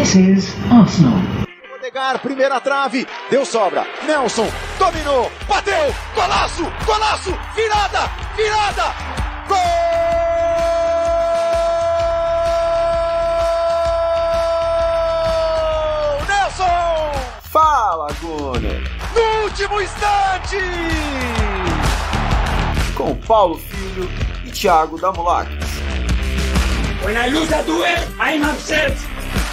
This is Arsenal. Odegaard, primeira trave, deu sobra. Nelson, dominou, bateu, golaço, golaço, virada, virada, gol! Nelson! Fala, Gunner! No último instante! Com Paulo Filho e Thiago Damulakis. When I lose a duel, I'm upset.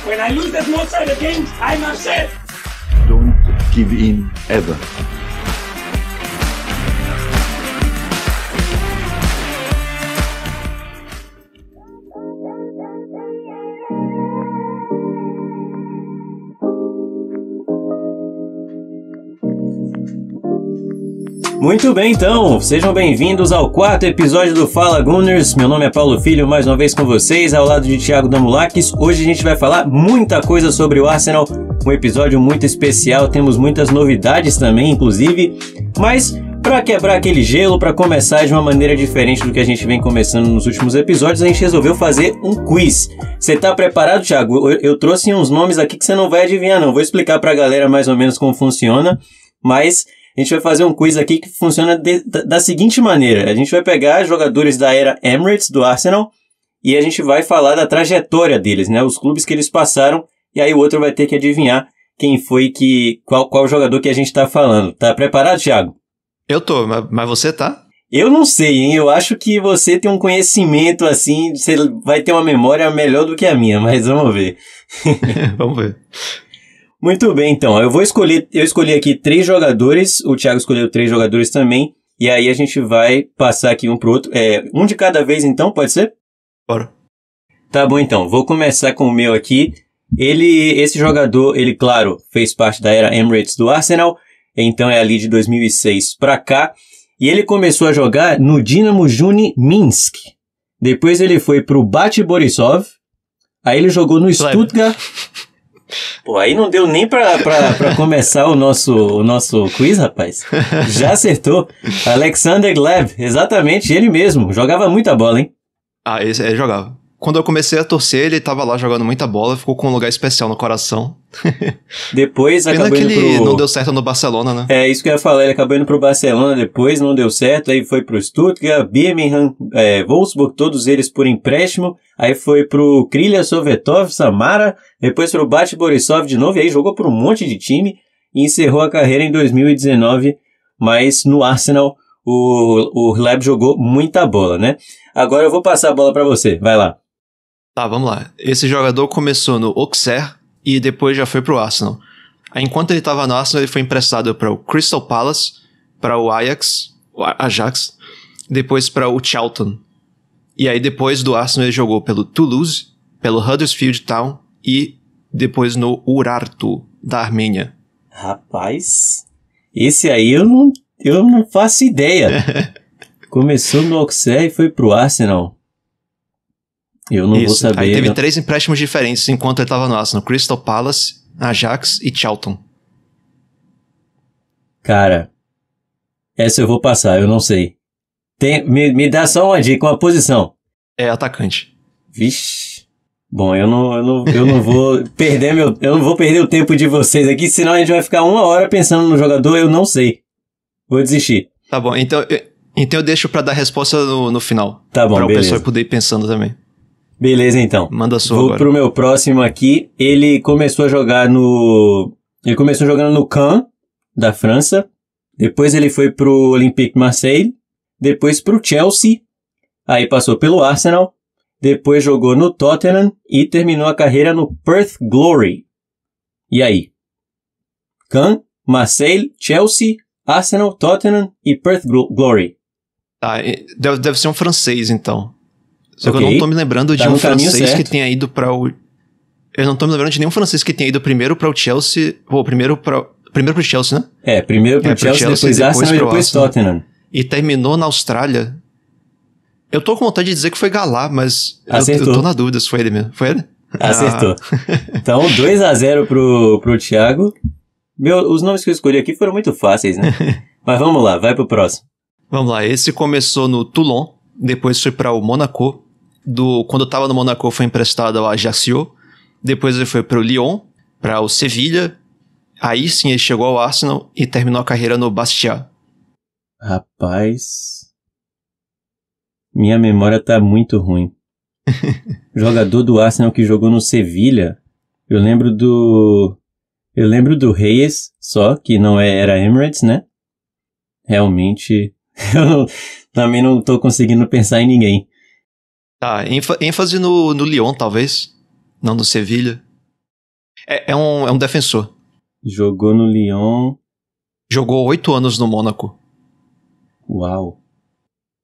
When I lose the small side of games, I'm upset. Don't give in ever. Muito bem, então, sejam bem-vindos ao quarto episódio do Fala Gunners. Meu nome é Paulo Filho, mais uma vez com vocês, ao lado de Thiago Damulakis. Hoje a gente vai falar muita coisa sobre o Arsenal, um episódio muito especial, temos muitas novidades também, inclusive, mas para quebrar aquele gelo, para começar de uma maneira diferente do que a gente vem começando nos últimos episódios, a gente resolveu fazer um quiz. Você tá preparado, Thiago? Eu trouxe uns nomes aqui que você não vai adivinhar, não. Vou explicar pra galera mais ou menos como funciona, mas a gente vai fazer um quiz aqui que funciona da seguinte maneira. A gente vai pegar jogadores da era Emirates do Arsenal e a gente vai falar da trajetória deles, né? Os clubes que eles passaram, e aí o outro vai ter que adivinhar quem foi qual jogador que a gente tá falando. Tá preparado, Thiago? Eu tô, mas você tá? Eu não sei, hein? Eu acho que você tem um conhecimento assim, você vai ter uma memória melhor do que a minha, mas vamos ver. Vamos ver. Muito bem, então. Eu escolhi aqui 3 jogadores, o Thiago escolheu 3 jogadores também, e aí a gente vai passar aqui um pro outro. Um de cada vez, então, pode ser? Bora. Tá bom, então. Vou começar com o meu aqui. Esse jogador, claro, fez parte da era Emirates do Arsenal, então é ali de 2006 pra cá, e ele começou a jogar no Dinamo Juni Minsk. Depois ele foi pro Bate Borisov, aí ele jogou no Stuttgart. Pô, aí não deu nem pra começar o nosso quiz, rapaz. Já acertou. Alexander Gleb, exatamente, ele mesmo. Jogava muita bola, hein? Ah, ele jogava. Quando eu comecei a torcer, ele tava lá jogando muita bola, ficou com um lugar especial no coração. Depois Pena acabou indo que ele não deu certo no Barcelona, né? É, isso que eu ia falar, ele acabou indo pro Barcelona depois, não deu certo, aí foi pro Stuttgart, Birmingham, Wolfsburg, todos eles por empréstimo, aí foi pro Krylia Sovetov, Samara, depois pro Bate Borisov de novo, e aí jogou por um monte de time, e encerrou a carreira em 2019, mas no Arsenal o Gleb jogou muita bola, né? Agora eu vou passar a bola pra você, vai lá. Tá, vamos lá. Esse jogador começou no Auxerre e depois já foi pro Arsenal. Aí, enquanto ele tava no Arsenal, ele foi emprestado para o Crystal Palace, para o Ajax, depois para o Charlton. E aí, depois do Arsenal, ele jogou pelo Toulouse, pelo Huddersfield Town e depois no Urartu, da Armênia. Rapaz, esse aí eu não faço ideia. Começou no Auxerre e foi pro Arsenal. Eu não vou saber. Aí teve 3 empréstimos diferentes enquanto ele estava no Arsenal. Crystal Palace, Ajax e Charlton. Cara, essa eu vou passar, eu não sei. Me dá só uma dica, uma posição. É atacante. Vixe. Bom, eu não vou perder eu não vou perder o tempo de vocês aqui, senão a gente vai ficar 1 hora pensando no jogador, eu não sei. Vou desistir. Tá bom, então eu deixo pra dar resposta no final. Tá bom, pra beleza. o pessoal poder ir pensando também. Beleza, então. Manda a sua Vou agora. pro meu próximo aqui. Ele começou jogando no Caen, da França. Depois ele foi pro Olympique Marseille. Depois pro Chelsea. Aí passou pelo Arsenal. Depois jogou no Tottenham e terminou a carreira no Perth Glory. E aí? Caen, Marseille, Chelsea, Arsenal, Tottenham e Perth Glory. Tá, deve ser um francês, então. Só que Okay. eu não tô me lembrando de Tá um no caminho francês certo. que tenha ido pra o... Eu não tô me lembrando de nenhum francês que tenha ido primeiro pra o Chelsea... Ou primeiro pro Chelsea, né? Primeiro pro Chelsea, depois Arsenal e depois Tottenham. E terminou na Austrália. Eu tô com vontade de dizer que foi Galá, mas eu tô na dúvida se foi ele mesmo. Foi ele? Acertou. Então, 2-0 pro Thiago. Os nomes que eu escolhi aqui foram muito fáceis, né? Mas vamos lá, vai pro próximo. Vamos lá, esse começou no Toulon, depois foi para o Monaco. Quando estava no Monaco foi emprestado ao Ajaccio, depois ele foi pro Lyon, para o Sevilha, aí sim ele chegou ao Arsenal e terminou a carreira no Bastia. Rapaz, minha memória tá muito ruim. Jogador do Arsenal que jogou no Sevilha, eu lembro do Reyes, só que não era Emirates, né? Realmente, também não tô conseguindo pensar em ninguém. Tá, ênfase no Lyon, talvez. Não no Sevilha. É um defensor. Jogou no Lyon. Jogou 8 anos no Mônaco. Uau.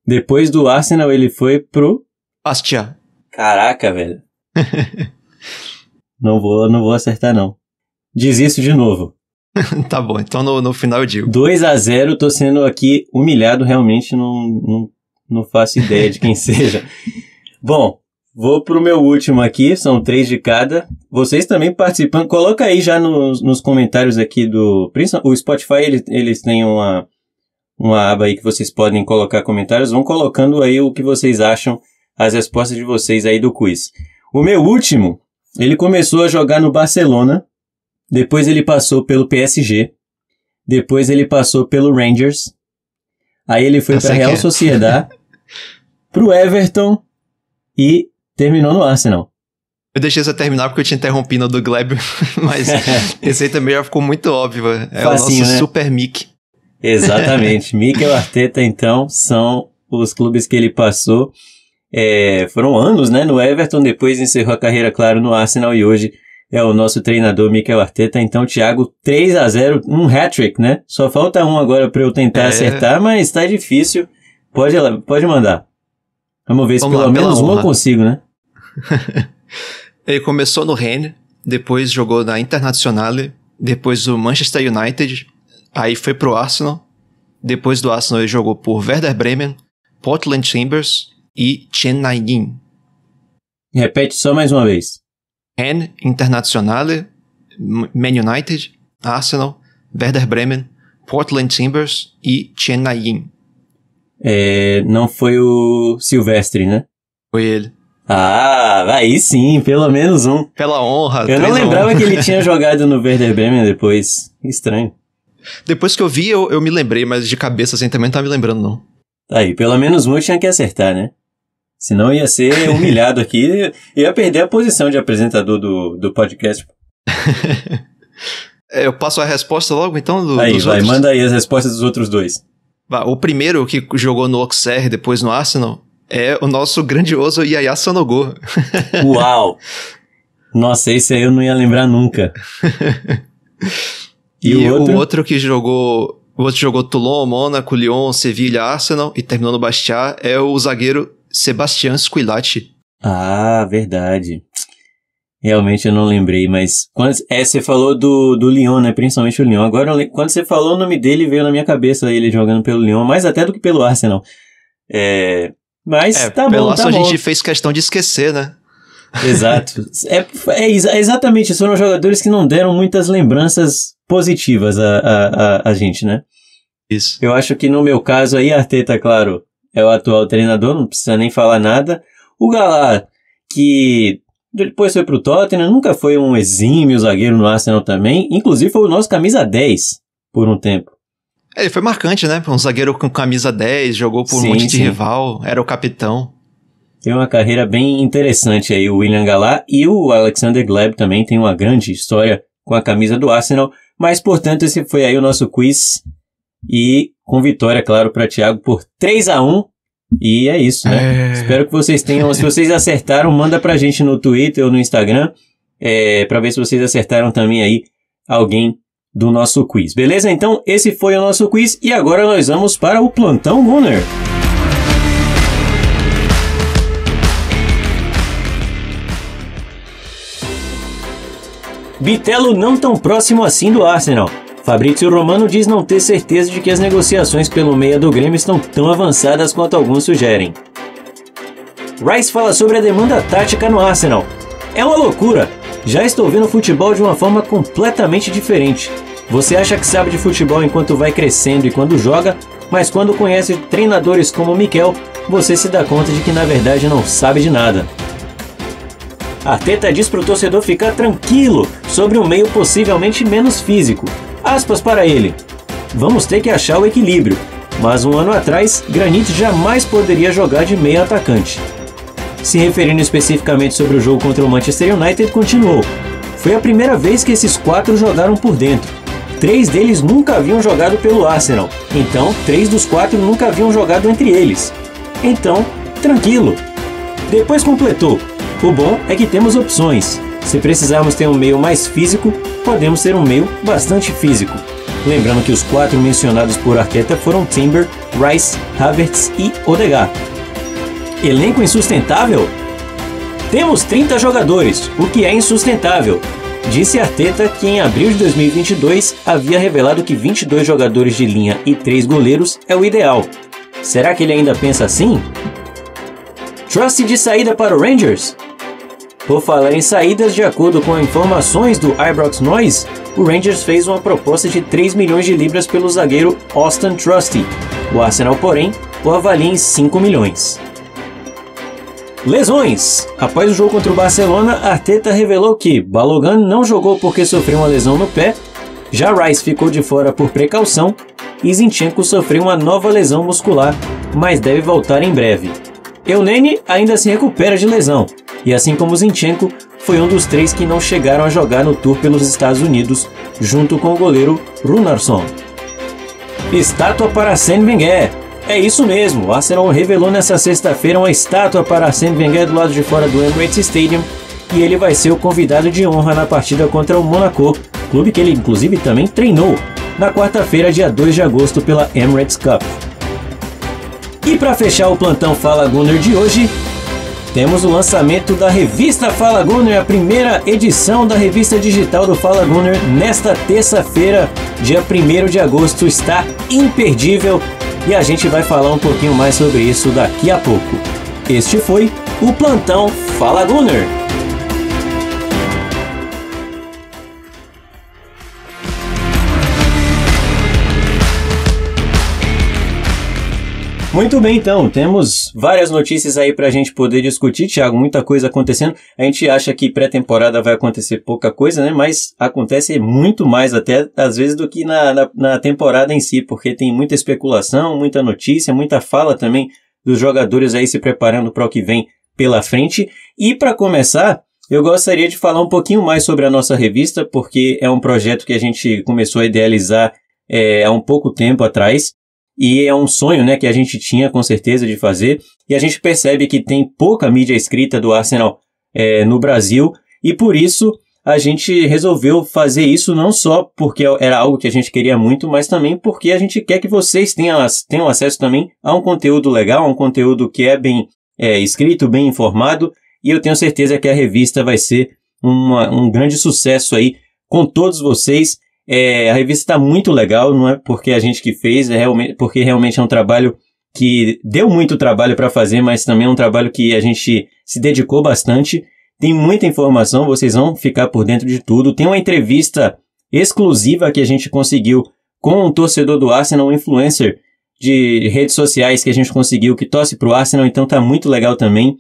Depois do Arsenal, ele foi pro... Bastia. Caraca, velho. Não vou acertar, não. Desisto de novo. Tá bom, então no final eu digo. 2-0, tô sendo aqui humilhado, realmente não faço ideia de quem seja. Bom, vou pro meu último aqui, são 3 de cada. Vocês também participando, coloca aí já nos comentários aqui do... O Spotify, eles têm uma aba aí que vocês podem colocar comentários. Vão colocando aí o que vocês acham, as respostas de vocês aí do quiz. O meu último, ele começou a jogar no Barcelona, depois ele passou pelo PSG, depois ele passou pelo Rangers, aí ele foi para Real Sociedad, pro Everton e terminou no Arsenal. Eu deixei você terminar porque eu te interrompi no do Gleb, mas esse aí também já ficou muito óbvio. É facinho, o nosso, né? Super Mick. Exatamente. Mikel Arteta, então, são os clubes que ele passou. Foram anos, né, no Everton, depois encerrou a carreira, claro, no Arsenal e hoje é o nosso treinador Mikel Arteta. Então, Thiago, 3-0, um hat-trick, né? Só falta um agora para eu tentar acertar, mas tá difícil. Pode mandar. Vamos ver se pelo menos um eu consigo, né? Ele começou no Rennes, depois jogou na Internazionale, depois no Manchester United, aí foi pro Arsenal. Depois do Arsenal ele jogou por Werder Bremen, Portland Timbers e Chennai. Repete só mais uma vez. Rennes, Internazionale, Man United, Arsenal, Werder Bremen, Portland Timbers e Chennai. Não foi o Silvestre, né? Foi ele. Ah, aí sim, pelo menos um. Pela honra. Eu não lembrava que ele tinha jogado no Werder Bremen depois. Estranho. Depois que eu vi, eu me lembrei, mas de cabeça assim também não tá me lembrando, não. Tá aí, pelo menos um eu tinha que acertar, né? Senão ia ser humilhado aqui, ia perder a posição de apresentador do podcast. Eu passo a resposta logo, então, dos outros? Manda aí as respostas dos outros dois. O primeiro que jogou no Auxerre, depois no Arsenal, é o nosso grandioso Yaya Sanogo. Uau! Nossa, esse aí eu não ia lembrar nunca. E o outro que jogou... O outro jogou Toulon, Mônaco, Lyon, Sevilha, Arsenal e terminou no Bastia é o zagueiro Sebastián Squillati. Ah, verdade. Realmente eu não lembrei, mas... você falou do Lyon, né? Principalmente o Lyon. Agora, quando você falou o nome dele, veio na minha cabeça ele jogando pelo Lyon, mais até do que pelo Arsenal. Mas tá bom, pelo Arsenal a gente fez questão de esquecer, né? Exato. Exatamente, foram jogadores que não deram muitas lembranças positivas a gente, né? Isso. Eu acho que no meu caso aí, Arteta, claro, é o atual treinador, não precisa nem falar nada. O Galá, que depois foi pro Tottenham, nunca foi um exímio zagueiro no Arsenal também, inclusive foi o nosso camisa 10 por um tempo. Ele foi marcante, né? Um zagueiro com camisa 10, jogou por um monte de rival, era o capitão. Tem uma carreira bem interessante aí, o William Galá, e o Alexander Gleb também tem uma grande história com a camisa do Arsenal, mas, portanto, esse foi aí o nosso quiz, e com vitória, claro, para Thiago por 3-1, e é isso, né? Espero que vocês tenham, se vocês acertaram, manda pra gente no Twitter ou no Instagram, pra ver se vocês acertaram também aí alguém do nosso quiz, beleza? Então, esse foi o nosso quiz, e agora nós vamos para o Plantão Gunner. Bitelo não tão próximo assim do Arsenal. Fabrício Romano diz não ter certeza de que as negociações pelo meia do Grêmio estão tão avançadas quanto alguns sugerem. Rice fala sobre a demanda tática no Arsenal. É uma loucura. Já estou vendo futebol de uma forma completamente diferente. Você acha que sabe de futebol enquanto vai crescendo e quando joga, mas quando conhece treinadores como Mikel, você se dá conta de que na verdade não sabe de nada. Arteta diz para o torcedor ficar tranquilo sobre um meio possivelmente menos físico. Aspas para ele: vamos ter que achar o equilíbrio, mas um ano atrás, Granit jamais poderia jogar de meio atacante. Se referindo especificamente sobre o jogo contra o Manchester United, continuou: foi a primeira vez que esses 4 jogaram por dentro. 3 deles nunca haviam jogado pelo Arsenal, então 3 dos 4 nunca haviam jogado entre eles. Então, tranquilo. Depois completou: o bom é que temos opções. Se precisarmos ter um meio mais físico, podemos ter um meio bastante físico. Lembrando que os 4 mencionados por Arteta foram Timber, Rice, Havertz e Odegaard. Elenco insustentável? Temos 30 jogadores, o que é insustentável. Disse Arteta que em abril de 2022 havia revelado que 22 jogadores de linha e 3 goleiros é o ideal. Será que ele ainda pensa assim? Trust de saída para o Rangers? Por falar em saídas, de acordo com informações do Ibrox Noise, o Rangers fez uma proposta de 3 milhões de libras pelo zagueiro Austin Trusty. O Arsenal, porém, o avalia em 5 milhões. Lesões. Após o jogo contra o Barcelona, Arteta revelou que Balogun não jogou porque sofreu uma lesão no pé, já Rice ficou de fora por precaução e Zinchenko sofreu uma nova lesão muscular, mas deve voltar em breve. Elneny ainda se recupera de lesão, e assim como Zinchenko, foi um dos 3 que não chegaram a jogar no tour pelos Estados Unidos, junto com o goleiro Runarsson. Estátua para Arsène Wenger. É isso mesmo, o Arsenal revelou nesta sexta-feira uma estátua para Arsène Wenger do lado de fora do Emirates Stadium, e ele vai ser o convidado de honra na partida contra o Monaco, clube que ele inclusive também treinou, na quarta-feira, dia 2 de agosto, pela Emirates Cup. E para fechar o plantão Fala Gunner de hoje, temos o lançamento da revista Fala Gunner, a primeira edição da revista digital do Fala Gunner, nesta terça-feira, dia 1º de agosto. Está imperdível e a gente vai falar um pouquinho mais sobre isso daqui a pouco. Este foi o plantão Fala Gunner. Muito bem, então, temos várias notícias aí pra gente poder discutir, Thiago, muita coisa acontecendo. A gente acha que pré-temporada vai acontecer pouca coisa, né, mas acontece muito mais até, às vezes, do que na temporada em si, porque tem muita especulação, muita notícia, muita fala também dos jogadores aí se preparando para o que vem pela frente. E para começar, eu gostaria de falar um pouquinho mais sobre a nossa revista, porque é um projeto que a gente começou a idealizar há um pouco tempo atrás. E é um sonho, né, que a gente tinha com certeza de fazer, e a gente percebe que tem pouca mídia escrita do Arsenal no Brasil, e por isso a gente resolveu fazer isso não só porque era algo que a gente queria muito, mas também porque a gente quer que vocês tenham acesso também a um conteúdo legal, a um conteúdo que é bem escrito, bem informado, e eu tenho certeza que a revista vai ser um grande sucesso aí com todos vocês. A revista está muito legal, não é porque a gente que fez, porque realmente é um trabalho que deu muito trabalho para fazer, mas também é um trabalho que a gente se dedicou bastante. Tem muita informação, vocês vão ficar por dentro de tudo. Tem uma entrevista exclusiva que a gente conseguiu com um torcedor do Arsenal, um influencer de redes sociais que a gente conseguiu, que torce para o Arsenal, então tá muito legal também.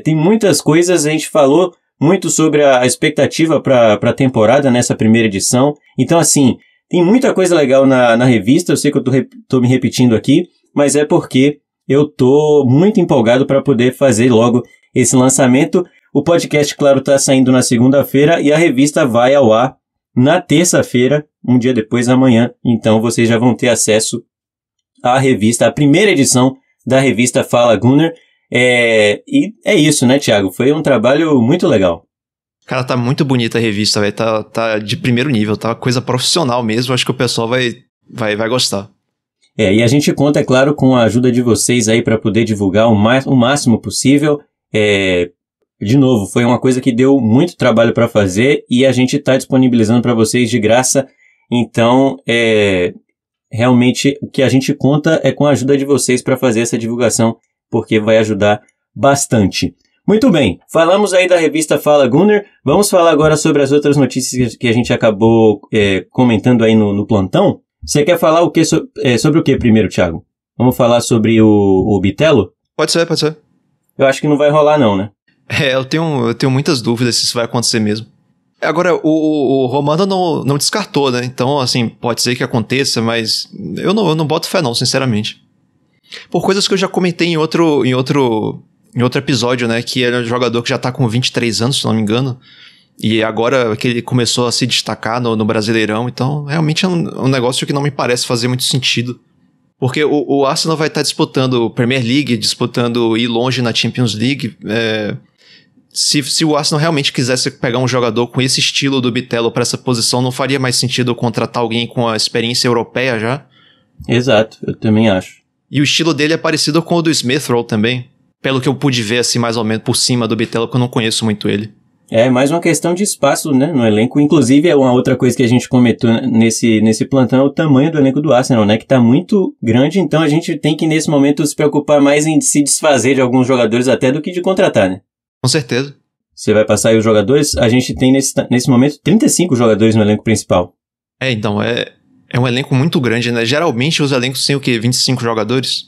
Tem muitas coisas, a gente falou muito sobre a expectativa para a temporada nessa primeira edição. Então, assim, tem muita coisa legal na revista. Eu sei que eu tô me repetindo aqui, mas é porque eu tô muito empolgado para poder fazer logo esse lançamento. O podcast, claro, tá saindo na segunda-feira e a revista vai ao ar na terça-feira, um dia depois, amanhã. Então, vocês já vão ter acesso à revista, a primeira edição da revista Fala Gunner. E é isso, né, Thiago? Foi um trabalho muito legal. Cara, tá muito bonita a revista, velho. Tá de primeiro nível, tá uma coisa profissional mesmo. Acho que o pessoal vai gostar. E a gente conta, é claro, com a ajuda de vocês aí para poder divulgar o máximo possível. De novo, foi uma coisa que deu muito trabalho para fazer e a gente tá disponibilizando para vocês de graça. Então, realmente, o que a gente conta é com a ajuda de vocês para fazer essa divulgação, porque vai ajudar bastante. Muito bem, falamos aí da revista Fala Gunner, vamos falar agora sobre as outras notícias que a gente acabou comentando aí no plantão. Você quer falar sobre o que primeiro, Thiago? Vamos falar sobre o Bitelo? Pode ser. Eu acho que não vai rolar não, né? Eu tenho muitas dúvidas se isso vai acontecer mesmo. Agora, o Romano não descartou, né? Então, assim, pode ser que aconteça, mas eu não boto fé não, sinceramente. Por coisas que eu já comentei em outro episódio, né? Que ele é um jogador que já tá com 23 anos, se não me engano. E agora que ele começou a se destacar no Brasileirão. Então, realmente é um negócio que não me parece fazer muito sentido. Porque o Arsenal vai estar disputando Premier League, disputando ir longe na Champions League. Se o Arsenal realmente quisesse pegar um jogador com esse estilo do Bitelo para essa posição, não faria mais sentido contratar alguém com a experiência europeia já? Exato, eu também acho. E o estilo dele é parecido com o do Smith Rowe também, pelo que eu pude ver assim mais ou menos por cima do Bitelo, porque eu não conheço muito ele. É mais uma questão de espaço, né, no elenco. Inclusive, é uma outra coisa que a gente comentou nesse plantão, é o tamanho do elenco do Arsenal, né, que tá muito grande, então a gente tem que nesse momento se preocupar mais em se desfazer de alguns jogadores até do que de contratar, né? Com certeza. Você vai passar aí os jogadores? A gente tem nesse momento 35 jogadores no elenco principal. Então, é um elenco muito grande, né? Geralmente os elencos têm o quê? 25 jogadores?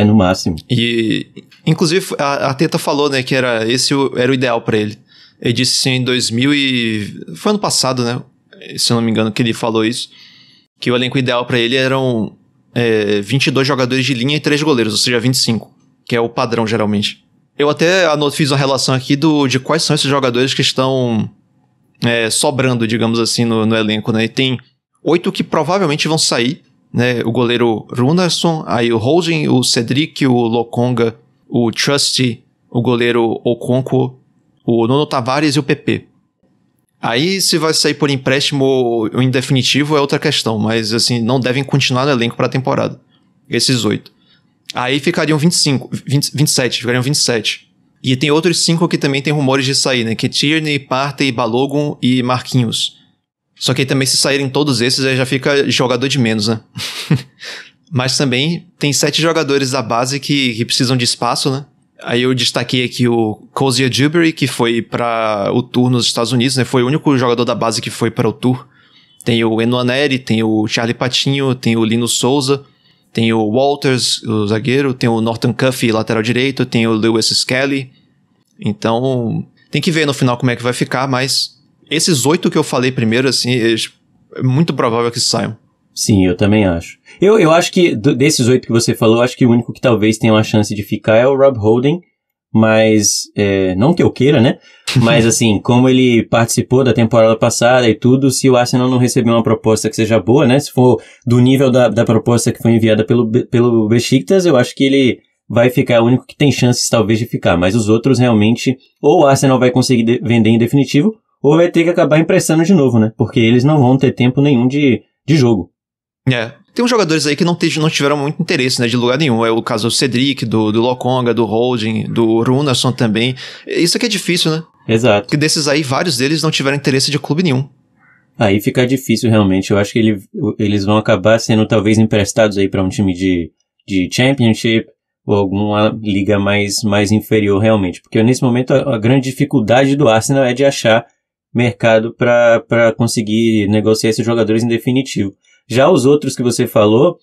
No máximo. E, inclusive, a Arteta falou, né, que esse era o ideal pra ele. Ele disse assim em 2000 e... Foi ano passado, né? Se eu não me engano que ele falou isso. Que o elenco ideal pra ele eram 22 jogadores de linha e 3 goleiros, ou seja, 25. Que é o padrão, geralmente. Eu até fiz uma relação aqui de quais são esses jogadores que estão sobrando, digamos assim, no elenco, né? E tem 8 que provavelmente vão sair, né? O goleiro Runarsson, aí o Holding, o Cedric, o Lokonga, o Trusty, o goleiro Okonkwo, o Nuno Tavares e o PP. Aí se vai sair por empréstimo ou em definitivo é outra questão, mas assim, não devem continuar no elenco para a temporada. Esses 8. Aí ficariam 27, ficariam 27. E tem outros 5 que também tem rumores de sair, né? Que é Tierney, Partey, Balogun e Marquinhos. Só que aí também se saírem todos esses, aí já fica jogador de menos, né? Mas também tem 7 jogadores da base que precisam de espaço, né? Aí eu destaquei aqui o Kozia Dewberry, que foi para o Tour nos Estados Unidos, né? Foi o único jogador da base que foi para o Tour. Tem o Enuaneri, tem o Charlie Patinho, tem o Lino Souza, tem o Walters, o zagueiro, tem o Norton Cuffy, lateral direito, tem o Lewis Skelly. Então, tem que ver no final como é que vai ficar, mas esses 8 que eu falei primeiro, assim, é muito provável que saiam. Sim, eu também acho. Eu acho que, desses 8 que você falou, acho que o único que talvez tenha uma chance de ficar é o Rob Holding, mas, não que eu queira, né? Mas, assim, como ele participou da temporada passada e tudo, se o Arsenal não receber uma proposta que seja boa, né? Se for do nível da proposta que foi enviada pelo Besiktas, eu acho que ele vai ficar o único que tem chances, talvez, de ficar. Mas os outros, realmente, ou o Arsenal vai conseguir vender em definitivo, ou vai ter que acabar emprestando de novo, né? Porque eles não vão ter tempo nenhum de jogo. Tem uns jogadores aí que não tiveram muito interesse, né, de lugar nenhum. É o caso do Cedric, do Lokonga, do Holding, do Runarsson também. Isso aqui é difícil, né? Exato. Porque desses aí, vários deles não tiveram interesse de clube nenhum. Aí fica difícil, realmente. Eu acho que eles vão acabar sendo talvez emprestados aí para um time de Championship ou alguma liga mais inferior, realmente. Porque nesse momento a grande dificuldade do Arsenal é de achar mercado para conseguir negociar esses jogadores em definitivo. Já os outros que você falou,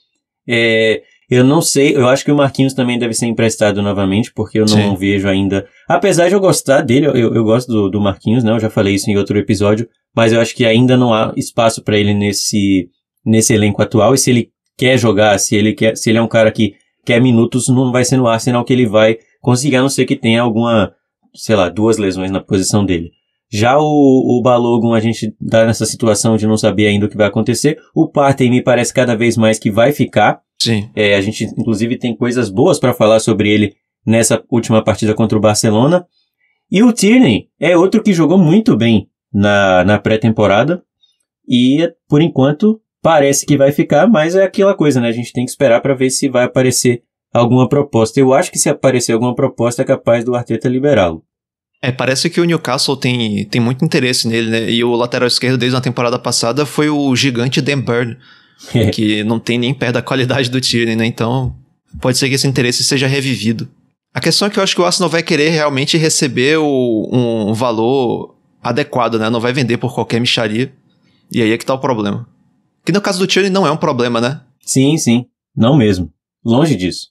eu não sei, eu acho que o Marquinhos também deve ser emprestado novamente, porque eu não vejo ainda, apesar de eu gostar dele, eu gosto do Marquinhos, né, eu já falei isso em outro episódio, mas eu acho que ainda não há espaço para ele nesse elenco atual, e se ele quer jogar, se ele é um cara que quer minutos, não vai ser no Arsenal que ele vai conseguir, a não ser que tenha alguma, 2 lesões na posição dele. Já o Balogun, a gente tá nessa situação de não saber ainda o que vai acontecer. O Partey me parece cada vez mais que vai ficar. Sim. A gente, inclusive, tem coisas boas para falar sobre ele nessa última partida contra o Barcelona. E o Tierney é outro que jogou muito bem na pré-temporada. E, por enquanto, parece que vai ficar, mas é aquela coisa, né? A gente tem que esperar para ver se vai aparecer alguma proposta. Eu acho que se aparecer alguma proposta é capaz do Arteta liberá-lo. Parece que o Newcastle tem muito interesse nele, né? E o lateral esquerdo desde a temporada passada foi o gigante Dan Burn, que não tem nem perto da qualidade do Tierney, né? Então, pode ser que esse interesse seja revivido. A questão é que eu acho que o Arsenal vai querer realmente receber um valor adequado, né? Não vai vender por qualquer mixaria. E aí é que tá o problema. Que no caso do Tierney não é um problema, né? Sim, não mesmo. Longe disso.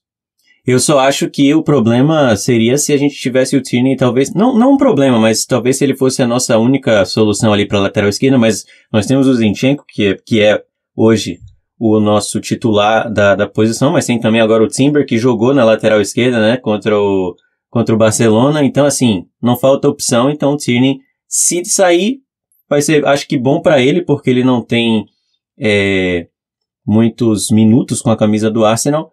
Eu só acho que o problema seria se a gente tivesse o Tierney, talvez, não um problema, mas talvez se ele fosse a nossa única solução ali para lateral esquerda, mas nós temos o Zinchenko, que é hoje o nosso titular da posição, mas tem também agora o Timber, que jogou na lateral esquerda, né, contra o Barcelona, então assim, não falta opção, então o Tierney, se sair, vai ser, acho que bom para ele, porque ele não tem muitos minutos com a camisa do Arsenal,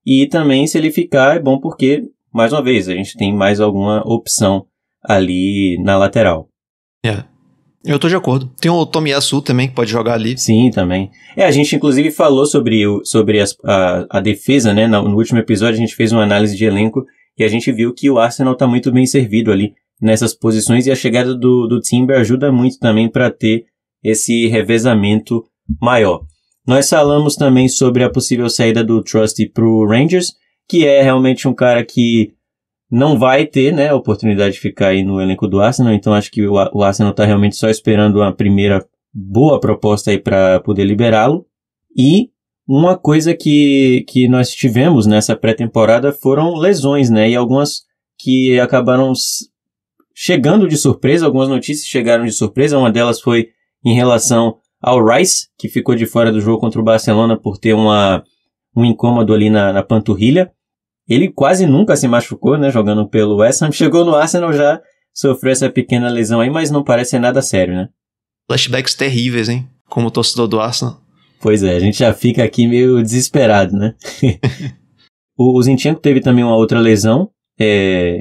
e também, se ele ficar, é bom porque, mais uma vez, a gente tem mais alguma opção ali na lateral. Eu tô de acordo. Tem o Tomiyasu também, que pode jogar ali. Sim, também. A gente inclusive falou sobre a defesa, né? No último episódio a gente fez uma análise de elenco e a gente viu que o Arsenal tá muito bem servido ali nessas posições e a chegada do Timber ajuda muito também para ter esse revezamento maior. Nós falamos também sobre a possível saída do Trusty pro Rangers, que é realmente um cara que não vai ter, né, a oportunidade de ficar aí no elenco do Arsenal, então acho que o Arsenal está realmente só esperando uma primeira boa proposta aí para poder liberá-lo. E uma coisa que nós tivemos nessa pré-temporada foram lesões, né, e algumas que acabaram chegando de surpresa, algumas notícias chegaram de surpresa, uma delas foi em relação ao Rice, que ficou de fora do jogo contra o Barcelona por ter um incômodo ali na panturrilha. Ele quase nunca se machucou, né, jogando pelo West Ham. Chegou no Arsenal, já sofreu essa pequena lesão aí, mas não parece ser nada sério, né? Flashbacks terríveis, hein? Como torcedor do Arsenal. Pois é, a gente já fica aqui meio desesperado, né? O Zinchenko teve também uma outra lesão,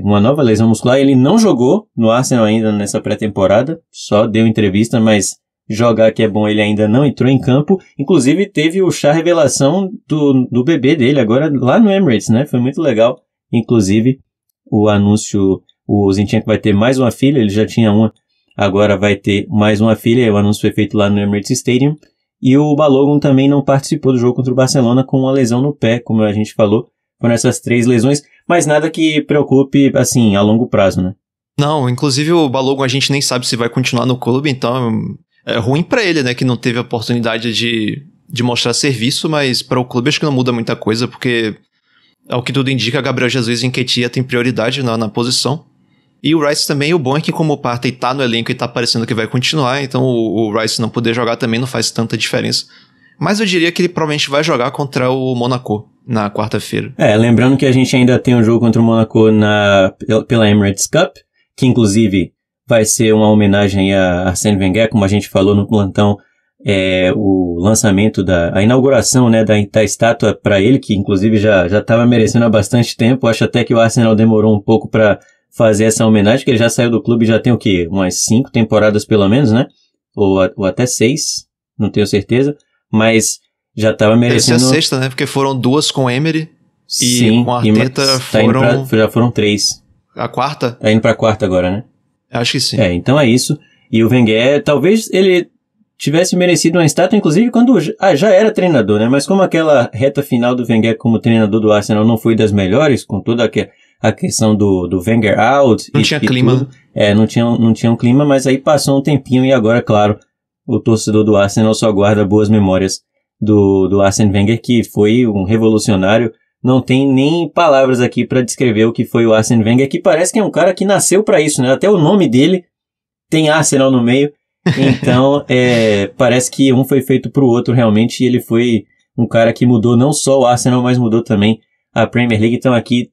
uma nova lesão muscular. Ele não jogou no Arsenal ainda nessa pré-temporada, só deu entrevista, mas jogar que é bom, ele ainda não entrou em campo. Inclusive teve o chá revelação do bebê dele agora lá no Emirates, né? Foi muito legal. Inclusive o anúncio, o Zinchenko vai ter mais uma filha, ele já tinha uma, agora vai ter mais uma filha. O anúncio foi feito lá no Emirates Stadium. E o Balogun também não participou do jogo contra o Barcelona com uma lesão no pé, como a gente falou. Foram essas 3 lesões, mas nada que preocupe, assim, a longo prazo, né? Não, inclusive o Balogun a gente nem sabe se vai continuar no clube, então é ruim pra ele, né, que não teve a oportunidade de mostrar serviço, mas para o clube acho que não muda muita coisa, porque ao que tudo indica, Gabriel Jesus e Nketiah tem prioridade na posição. E o Rice também, o bom é que como o Partey tá no elenco e tá parecendo que vai continuar, então o Rice não poder jogar também não faz tanta diferença. Mas eu diria que ele provavelmente vai jogar contra o Monaco na quarta-feira. Lembrando que a gente ainda tem um jogo contra o Monaco pela Emirates Cup, que inclusive vai ser uma homenagem a Arsène Wenger, como a gente falou no plantão, o lançamento a inauguração, né, da estátua para ele, que inclusive já estava merecendo há bastante tempo. Acho até que o Arsenal demorou um pouco para fazer essa homenagem, porque ele já saiu do clube, já tem o quê? Umas 5 temporadas pelo menos, né? Ou até 6, não tenho certeza, mas já estava merecendo... Essa é a 6ª, né? Porque foram 2 com o Emery e com a Arteta já foram 3. A 4ª? Tá indo pra 4ª agora, né? Acho que sim. Então é isso. E o Wenger, talvez ele tivesse merecido uma estátua, inclusive quando já era treinador, né? Mas como aquela reta final do Wenger como treinador do Arsenal não foi das melhores, com toda a questão do Wenger out. Não tinha clima. Tudo, não tinha um clima, mas aí passou um tempinho e agora, claro, o torcedor do Arsenal só guarda boas memórias do Arsène Wenger, que foi um revolucionário. Não tem nem palavras aqui para descrever o que foi o Arsène Wenger, que parece que é um cara que nasceu para isso, né? Até o nome dele tem Arsenal no meio. Então, parece que um foi feito pro outro realmente, e ele foi um cara que mudou não só o Arsenal, mas mudou também a Premier League. Então aqui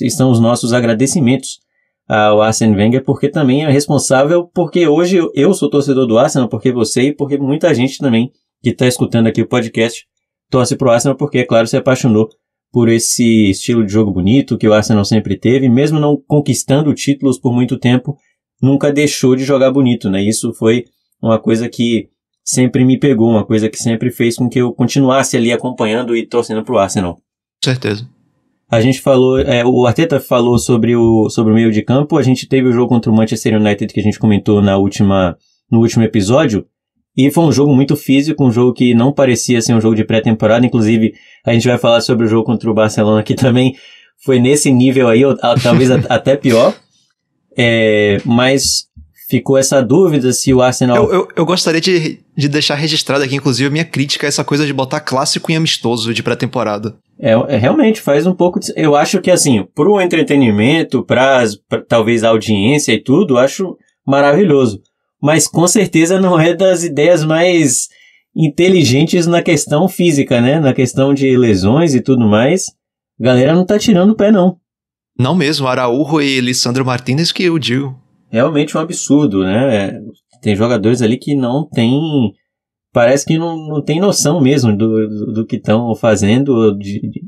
estão os nossos agradecimentos ao Arsène Wenger, porque também é responsável, porque hoje eu sou torcedor do Arsenal, porque você e porque muita gente também que está escutando aqui o podcast torce pro Arsenal, porque, é claro, se apaixonou por esse estilo de jogo bonito que o Arsenal sempre teve, mesmo não conquistando títulos por muito tempo, nunca deixou de jogar bonito, né? Isso foi uma coisa que sempre me pegou, uma coisa que sempre fez com que eu continuasse ali acompanhando e torcendo pro Arsenal. Com certeza. A gente falou, o Arteta falou sobre o meio de campo. A gente teve o jogo contra o Manchester United que a gente comentou no último episódio, e foi um jogo muito físico, um jogo que não parecia ser um jogo de pré-temporada. Inclusive, a gente vai falar sobre o jogo contra o Barcelona, que também foi nesse nível aí, ou talvez até pior. Mas ficou essa dúvida se o Arsenal... Eu gostaria de deixar registrado aqui, inclusive, a minha crítica a essa coisa de botar clássico em amistoso de pré-temporada. Realmente faz um pouco... Eu acho que, assim, pro entretenimento, pra talvez a audiência e tudo, eu acho maravilhoso. Mas, com certeza, não é das ideias mais inteligentes na questão física, né? Na questão de lesões e tudo mais. A galera não tá tirando o pé, não. Não mesmo, Araújo e Lisandro Martínez que eu digo. Realmente um absurdo, né? Tem jogadores ali que não tem... Parece que não tem noção mesmo do que estão fazendo,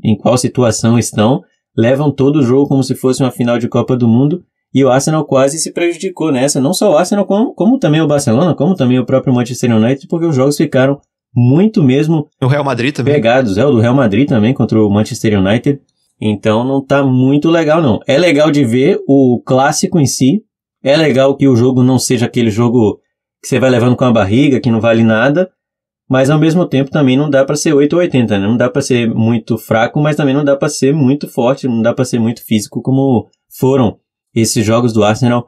em qual situação estão. Levam todo o jogo como se fosse uma final de Copa do Mundo. E o Arsenal quase se prejudicou nessa. Não só o Arsenal, como também o Barcelona, como também o próprio Manchester United, porque os jogos ficaram muito mesmo... O Real Madrid também. Pegados. O do Real Madrid também, contra o Manchester United. Então não tá muito legal, não. É legal de ver o clássico em si. É legal que o jogo não seja aquele jogo que você vai levando com a barriga, que não vale nada. Mas ao mesmo tempo também não dá pra ser 8 ou 80, né? Não dá pra ser muito fraco, mas também não dá pra ser muito forte, não dá pra ser muito físico como foram esses jogos do Arsenal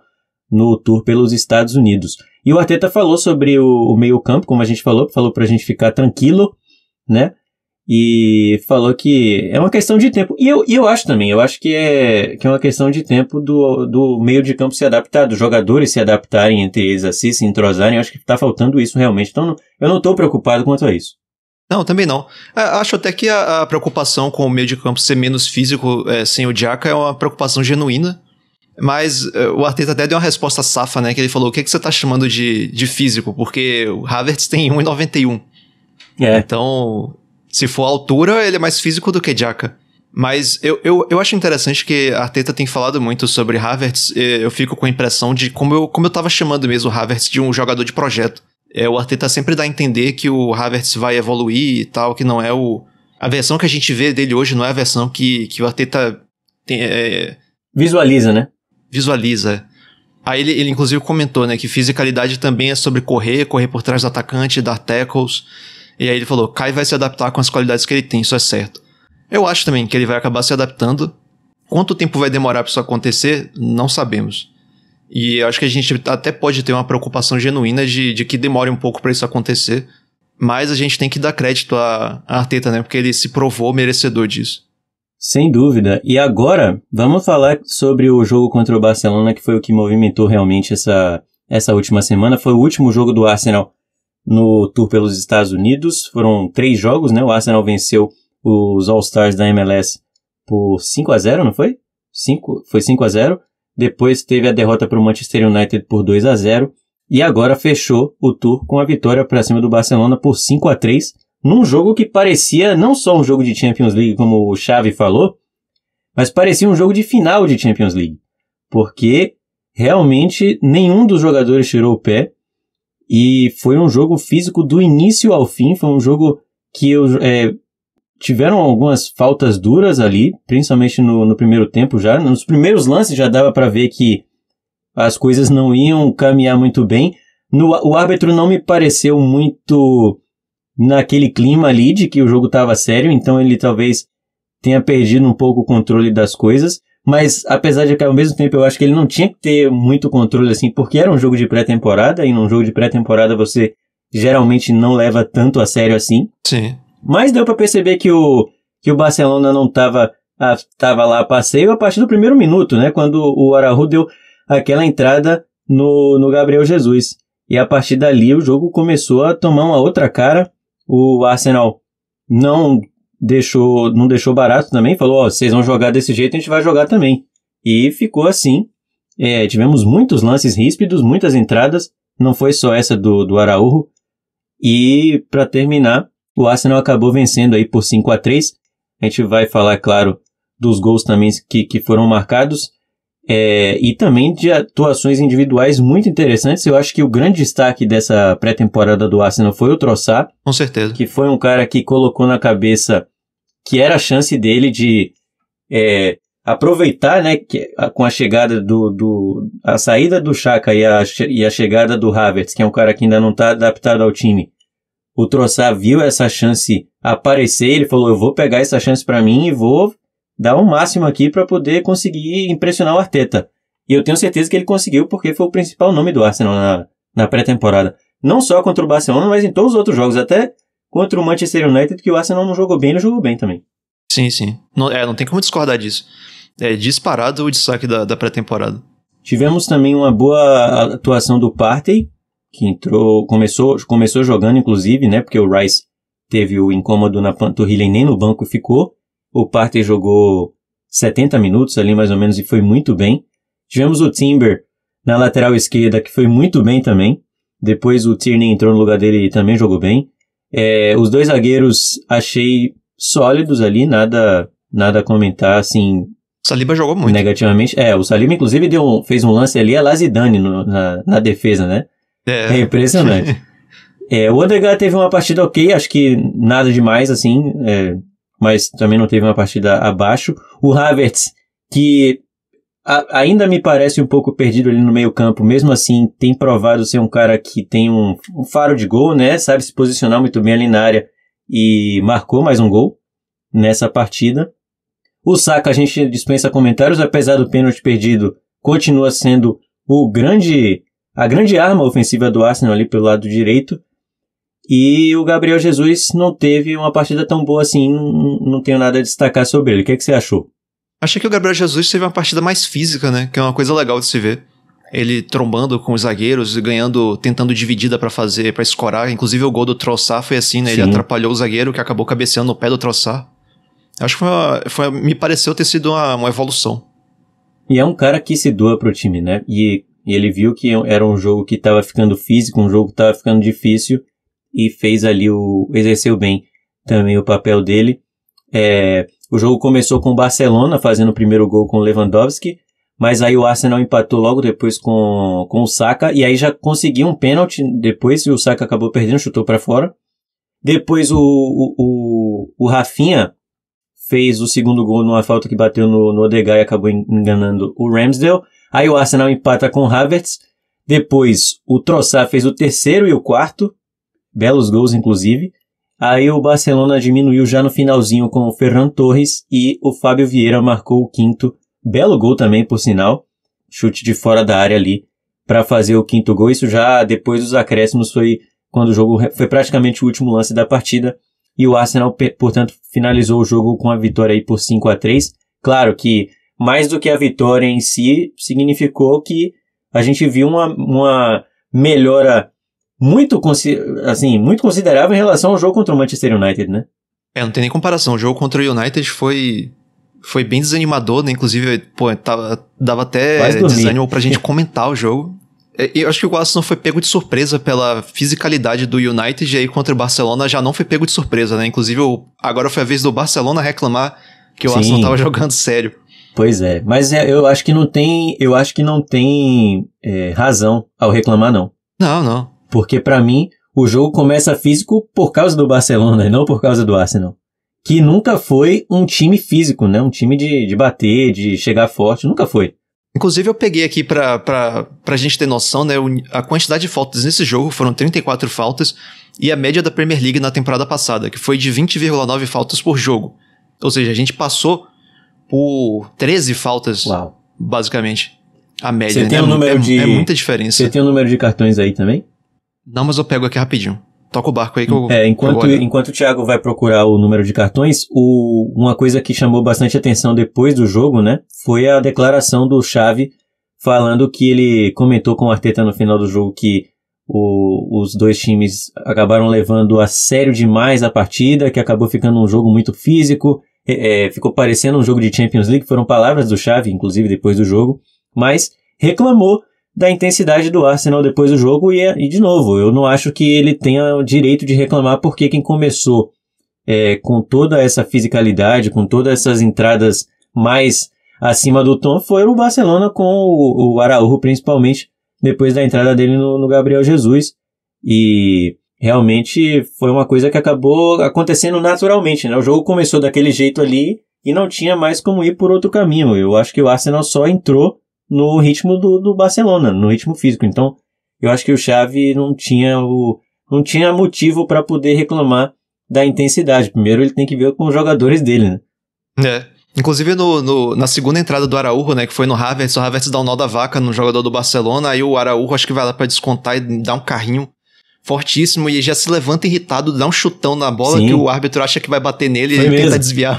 no tour pelos Estados Unidos. E o Arteta falou sobre o meio-campo, como a gente falou pra gente ficar tranquilo, né? E falou que é uma questão de tempo. E eu acho também, que é uma questão de tempo do meio de campo se adaptar, dos jogadores se adaptarem entre eles assim, se entrosarem. Eu acho que tá faltando isso realmente. Então eu não tô preocupado quanto a isso. Não, também não. Acho até que a preocupação com o meio de campo ser menos físico sem o Xhaka é uma preocupação genuína. Mas o Arteta até deu uma resposta safa, né? Que ele falou, o que você tá chamando de físico? Porque o Havertz tem 1,91. Então... Se for a altura, ele é mais físico do que Xhaka. Mas eu acho interessante que a Arteta tem falado muito sobre Havertz. Eu fico com a impressão de como eu tava chamando mesmo o Havertz de um jogador de projeto. O Arteta sempre dá a entender que o Havertz vai evoluir e tal, que não é a versão que a gente vê dele hoje não é a versão que o Arteta tem, visualiza, né? Visualiza. Aí ele inclusive comentou, né, que fisicalidade também é sobre correr por trás do atacante, dar tackles. E aí ele falou, Kai vai se adaptar com as qualidades que ele tem, isso é certo. Eu acho também que ele vai acabar se adaptando. Quanto tempo vai demorar para isso acontecer, não sabemos. E eu acho que a gente até pode ter uma preocupação genuína de que demore um pouco para isso acontecer. Mas a gente tem que dar crédito a Arteta, né? Porque ele se provou merecedor disso. Sem dúvida. E agora, vamos falar sobre o jogo contra o Barcelona, que foi o que movimentou realmente essa última semana. Foi o último jogo do Arsenal no tour pelos Estados Unidos. Foram 3 jogos, né? O Arsenal venceu os All-Stars da MLS por 5-0, não foi? Foi 5-0. Depois teve a derrota para o Manchester United por 2-0. E agora fechou o tour com a vitória para cima do Barcelona por 5-3. Num jogo que parecia não só um jogo de Champions League, como o Xavi falou, mas parecia um jogo de final de Champions League. Porque realmente nenhum dos jogadores tirou o pé. E foi um jogo físico do início ao fim, foi um jogo que tiveram algumas faltas duras ali, principalmente no primeiro tempo já. Nos primeiros lances já dava para ver que as coisas não iam caminhar muito bem. O árbitro não me pareceu muito naquele clima ali de que o jogo estava sério, então ele talvez tenha perdido um pouco o controle das coisas. Mas, apesar de que, ao mesmo tempo, eu acho que ele não tinha que ter muito controle, assim, porque era um jogo de pré-temporada, e num jogo de pré-temporada você geralmente não leva tanto a sério assim. Sim. Mas deu pra perceber que o Barcelona não tava lá a passeio a partir do primeiro minuto, né? Quando o Araújo deu aquela entrada no Gabriel Jesus. E a partir dali o jogo começou a tomar uma outra cara. O Arsenal não deixou barato também, falou, vocês vão jogar desse jeito, a gente vai jogar também. E ficou assim. Tivemos muitos lances ríspidos, muitas entradas, não foi só essa do Araújo. E para terminar, o Arsenal acabou vencendo aí por 5-3. A gente vai falar, claro, dos gols também que foram marcados. E também de atuações individuais muito interessantes. Eu acho que o grande destaque dessa pré-temporada do Arsenal foi o Trossard. Com certeza. Que foi um cara que colocou na cabeça que era a chance dele de aproveitar, né, com a chegada a saída do Xhaka e a chegada do Havertz, que é um cara que ainda não está adaptado ao time. O Trossard viu essa chance aparecer, ele falou, eu vou pegar essa chance para mim e vou dar o máximo aqui para poder conseguir impressionar o Arteta. E eu tenho certeza que ele conseguiu porque foi o principal nome do Arsenal na pré-temporada. Não só contra o Barcelona, mas em todos os outros jogos. Até contra o Manchester United, que o Arsenal não jogou bem, ele jogou bem também. Sim, sim. Não tem como discordar disso. É disparado o destaque da pré-temporada. Tivemos também uma boa atuação do Partey, que começou jogando, inclusive, né? Porque o Rice teve o incômodo na panturrilha e nem no banco ficou. O Partey jogou 70 minutos ali, mais ou menos, e foi muito bem. Tivemos o Timber na lateral esquerda, que foi muito bem também. Depois o Tierney entrou no lugar dele e também jogou bem. Os dois zagueiros achei sólidos ali, nada a comentar, assim... Saliba jogou muito. Negativamente. O Saliba, inclusive, fez um lance ali a la Zidane na defesa, né? É impressionante. O Odegaard teve uma partida ok, acho que nada demais, assim, mas também não teve uma partida abaixo. O Havertz, que ainda me parece um pouco perdido ali no meio campo, mesmo assim tem provado ser um cara que tem um faro de gol, né? Sabe se posicionar muito bem ali na área e marcou mais um gol nessa partida. O Saka, a gente dispensa comentários, apesar do pênalti perdido, continua sendo a grande arma ofensiva do Arsenal ali pelo lado direito. E o Gabriel Jesus não teve uma partida tão boa assim, não tenho nada a destacar sobre ele. O que você achou? Achei que o Gabriel Jesus teve uma partida mais física, né? Que é uma coisa legal de se ver. Ele trombando com os zagueiros e tentando dividida pra escorar. Inclusive o gol do Trossard foi assim, né? Sim. Ele atrapalhou o zagueiro que acabou cabeceando no pé do Trossard. Acho que me pareceu ter sido uma evolução. E é um cara que se doa pro time, né? E ele viu que era um jogo que tava ficando físico, um jogo que tava ficando difícil e fez ali exerceu bem também o papel dele. O jogo começou com o Barcelona fazendo o primeiro gol com o Lewandowski, mas aí o Arsenal empatou logo depois com o Saka e aí já conseguiu um pênalti depois e o Saka acabou perdendo, chutou pra fora. Depois o Rafinha fez o segundo gol numa falta que bateu no Odegaard e acabou enganando o Ramsdale. Aí o Arsenal empata com o Havertz. Depois o Trossard fez o terceiro e o quarto. Belos gols, inclusive. Aí o Barcelona diminuiu já no finalzinho com o Ferran Torres e o Fábio Vieira marcou o quinto. Belo gol também, por sinal. Chute de fora da área ali para fazer o quinto gol. Isso já depois dos acréscimos foi quando o jogo foi praticamente o último lance da partida. E o Arsenal, portanto, finalizou o jogo com a vitória aí por 5-3. Claro que, mais do que a vitória em si, significou que a gente viu uma melhora muito considerável em relação ao jogo contra o Manchester United, né? Não tem nem comparação. O jogo contra o United foi bem desanimador, né? Inclusive, dava até desânimo pra gente comentar o jogo. Eu acho que o Arsenal foi pego de surpresa pela fisicalidade do United, e aí contra o Barcelona já não foi pego de surpresa, né? Inclusive, agora foi a vez do Barcelona reclamar que o Arsenal tava jogando sério. Pois é, mas eu acho que não tem razão ao reclamar, não. Não. Porque pra mim, o jogo começa físico por causa do Barcelona e não por causa do Arsenal. Que nunca foi um time físico, né? Um time de bater, de chegar forte, nunca foi. Inclusive eu peguei aqui pra gente ter noção, né, a quantidade de faltas nesse jogo foram 34 faltas e a média da Premier League na temporada passada, que foi de 20,9 faltas por jogo. Ou seja, a gente passou por 13 faltas, basicamente, a média. Você tem é muita diferença. Você tem o número de cartões aí também? Não, mas eu pego aqui rapidinho. Toca o barco aí que eu... Enquanto o Thiago vai procurar o número de cartões, uma coisa que chamou bastante atenção depois do jogo, né, foi a declaração do Xavi falando que ele comentou com o Arteta no final do jogo que os dois times acabaram levando a sério demais a partida, que acabou ficando um jogo muito físico, ficou parecendo um jogo de Champions League, foram palavras do Xavi, inclusive, depois do jogo, mas reclamou da intensidade do Arsenal depois do jogo e de novo, eu não acho que ele tenha o direito de reclamar porque quem começou com toda essa fisicalidade, com todas essas entradas mais acima do tom foi o Barcelona com o Araújo, principalmente depois da entrada dele no Gabriel Jesus, e realmente foi uma coisa que acabou acontecendo naturalmente, né? O jogo começou daquele jeito ali e não tinha mais como ir por outro caminho. Eu acho que o Arsenal só entrou no ritmo do Barcelona, no ritmo físico. Então, eu acho que o Xavi não tinha motivo para poder reclamar da intensidade. Primeiro ele tem que ver com os jogadores dele, né? Inclusive na segunda entrada do Araújo, né, que foi no Havertz, o Havertz dá um nó da vaca no jogador do Barcelona, aí o Araújo acho que vai lá pra descontar e dá um carrinho fortíssimo e já se levanta irritado, dá um chutão na bola. Sim. Que o árbitro acha que vai bater nele e ele tenta desviar.